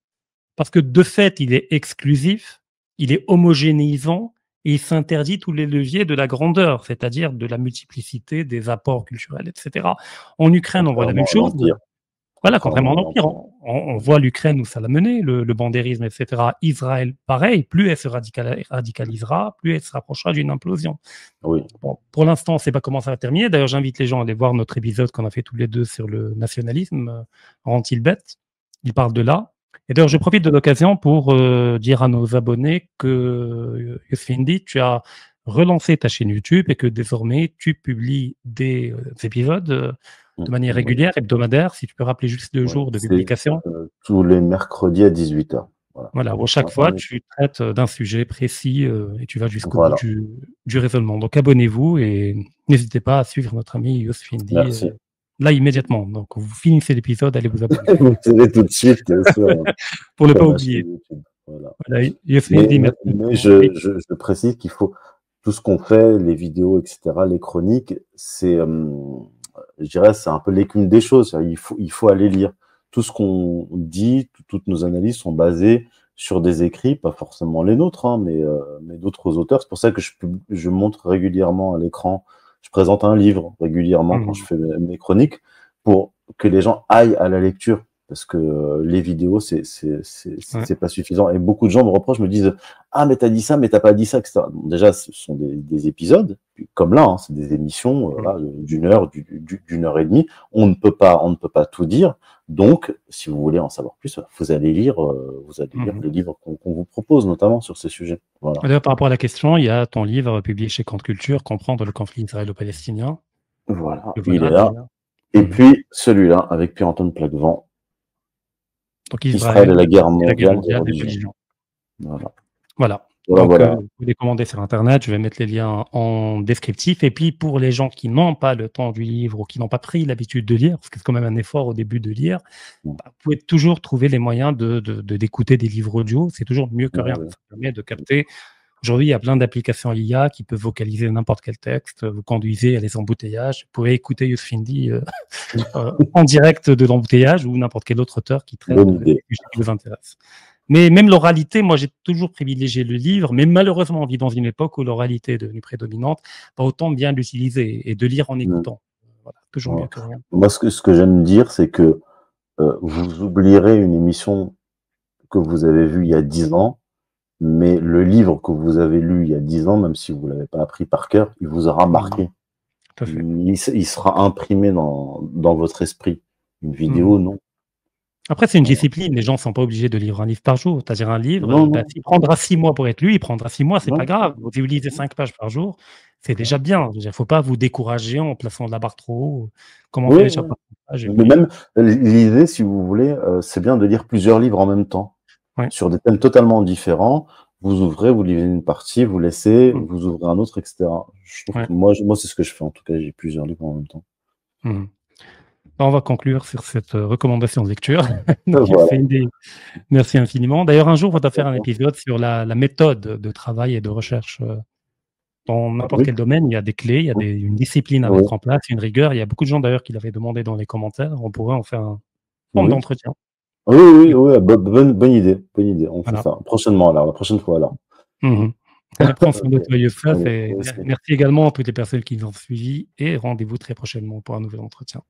Parce que de fait, il est exclusif, il est homogénéisant et il s'interdit tous les leviers de la grandeur, c'est-à-dire de la multiplicité des apports culturels, etc. En Ukraine, on voit la même chose. Voilà, contrairement à l'Empire, on voit l'Ukraine où ça l'a mené, le bandérisme, etc. Israël, pareil, plus elle se radicalisera, plus elle se rapprochera d'une implosion. Oui. Bon, pour l'instant, on ne sait pas comment ça va terminer. D'ailleurs, j'invite les gens à aller voir notre épisode qu'on a fait tous les deux sur le nationalisme, rend-il bête? Il parle de là. Et d'ailleurs, je profite de l'occasion pour dire à nos abonnés que, Yousfindi, tu as relancé ta chaîne YouTube et que désormais, tu publies des épisodes de manière régulière, hebdomadaire. Si tu peux rappeler juste le jour de publication. Tous les mercredis à 18h. Voilà, où chaque fois, tu traites d'un sujet précis et tu vas jusqu'au bout du raisonnement. Donc, abonnez-vous et n'hésitez pas à suivre notre ami Yousfindi là immédiatement. Donc, vous finissez l'épisode, allez vous abonner. Vous savez tout de suite, pour ne pas oublier. Voilà, Yousfindi, merci. Mais je précise qu'il faut tout ce qu'on fait, les vidéos, etc., les chroniques, c'est, je dirais, c'est un peu l'écume des choses. Il faut aller lire. Tout ce qu'on dit, toutes nos analyses sont basées sur des écrits, pas forcément les nôtres, hein, mais d'autres auteurs. C'est pour ça que je montre régulièrement à l'écran, je présente un livre régulièrement quand je fais mes chroniques, pour que les gens aillent à la lecture, parce que les vidéos, c'est pas suffisant. Et beaucoup de gens me reprochent, me disent « Ah, mais t'as dit ça, mais t'as pas dit ça, etc. » Bon, déjà, ce sont des épisodes, comme là, hein, c'est des émissions d'une heure, d'une heure et demie. On ne peut pas tout dire. Donc, si vous voulez en savoir plus, vous allez lire les livres qu'on vous propose, notamment sur ces sujets. Voilà. D'ailleurs, par rapport à la question, il y a ton livre publié chez Compte Culture, Comprendre le conflit israélo-palestinien. Voilà, il est là. Et puis, celui-là, avec Pierre-Antoine Plaquevent, donc, Israël et la guerre mondiale des religions. Voilà. Donc, vous pouvez commander sur Internet, je vais mettre les liens en descriptif. Et puis, pour les gens qui n'ont pas le temps du livre ou qui n'ont pas pris l'habitude de lire, parce que c'est quand même un effort au début de lire, vous pouvez toujours trouver les moyens d'écouter des livres audio. C'est toujours mieux que rien. Ça permet de capter. Aujourd'hui, il y a plein d'applications IA qui peuvent vocaliser n'importe quel texte. Vous conduisez à les embouteillages. Vous pouvez écouter Yousfindi en direct de l'embouteillage ou n'importe quel autre auteur qui traite des sujets qui vous intéressent. Mais même l'oralité, moi, j'ai toujours privilégié le livre, mais malheureusement, on vit dans une époque où l'oralité est devenue prédominante. Pas autant bien l'utiliser et de lire en écoutant. Voilà, toujours mieux que rien. Moi, ce que j'aime dire, c'est que vous oublierez une émission que vous avez vue il y a 10 ans, mais le livre que vous avez lu il y a 10 ans, même si vous ne l'avez pas appris par cœur, il vous aura marqué. Tout à fait. Il sera imprimé dans votre esprit. Une vidéo, non. Après, c'est une discipline. Les gens ne sont pas obligés de lire un livre par jour. C'est-à-dire un livre, il prendra 6 mois pour être lu, il prendra 6 mois, c'est pas grave. Vous lisez 5 pages par jour, c'est déjà bien. Il ne faut pas vous décourager en plaçant de la barre trop haut. Commencez déjà par Ah, j'ai Mais oublié. même l'idée, si vous voulez, c'est bien de lire plusieurs livres en même temps, Ouais. sur des thèmes totalement différents. Vous ouvrez, vous lisez une partie, vous laissez, Mmh. vous ouvrez un autre, et cetera. Je trouve Ouais. que moi, c'est ce que je fais en tout cas, j'ai plusieurs livres en même temps. Mmh. On va conclure sur cette, recommandation de lecture. Donc Voilà. merci infiniment. D'ailleurs, un jour, on va faire un D'accord. épisode sur la méthode de travail et de recherche, dans n'importe Oui, quel domaine. Il y a des clés, il y a une discipline à oui, mettre en place, une rigueur. Il y a beaucoup de gens d'ailleurs qui l'avaient demandé dans les commentaires. On pourrait en faire une forme oui. d'entretien. Oui, oui, Mais oui, bonne idée, bonne idée. On fait voilà. ça prochainement alors, la prochaine fois alors. Mmh. Prends soin de OK. toi, Youssef, Allez, et vous aussi. merci également à toutes les personnes qui nous ont suivis, et rendez-vous très prochainement pour un nouvel entretien.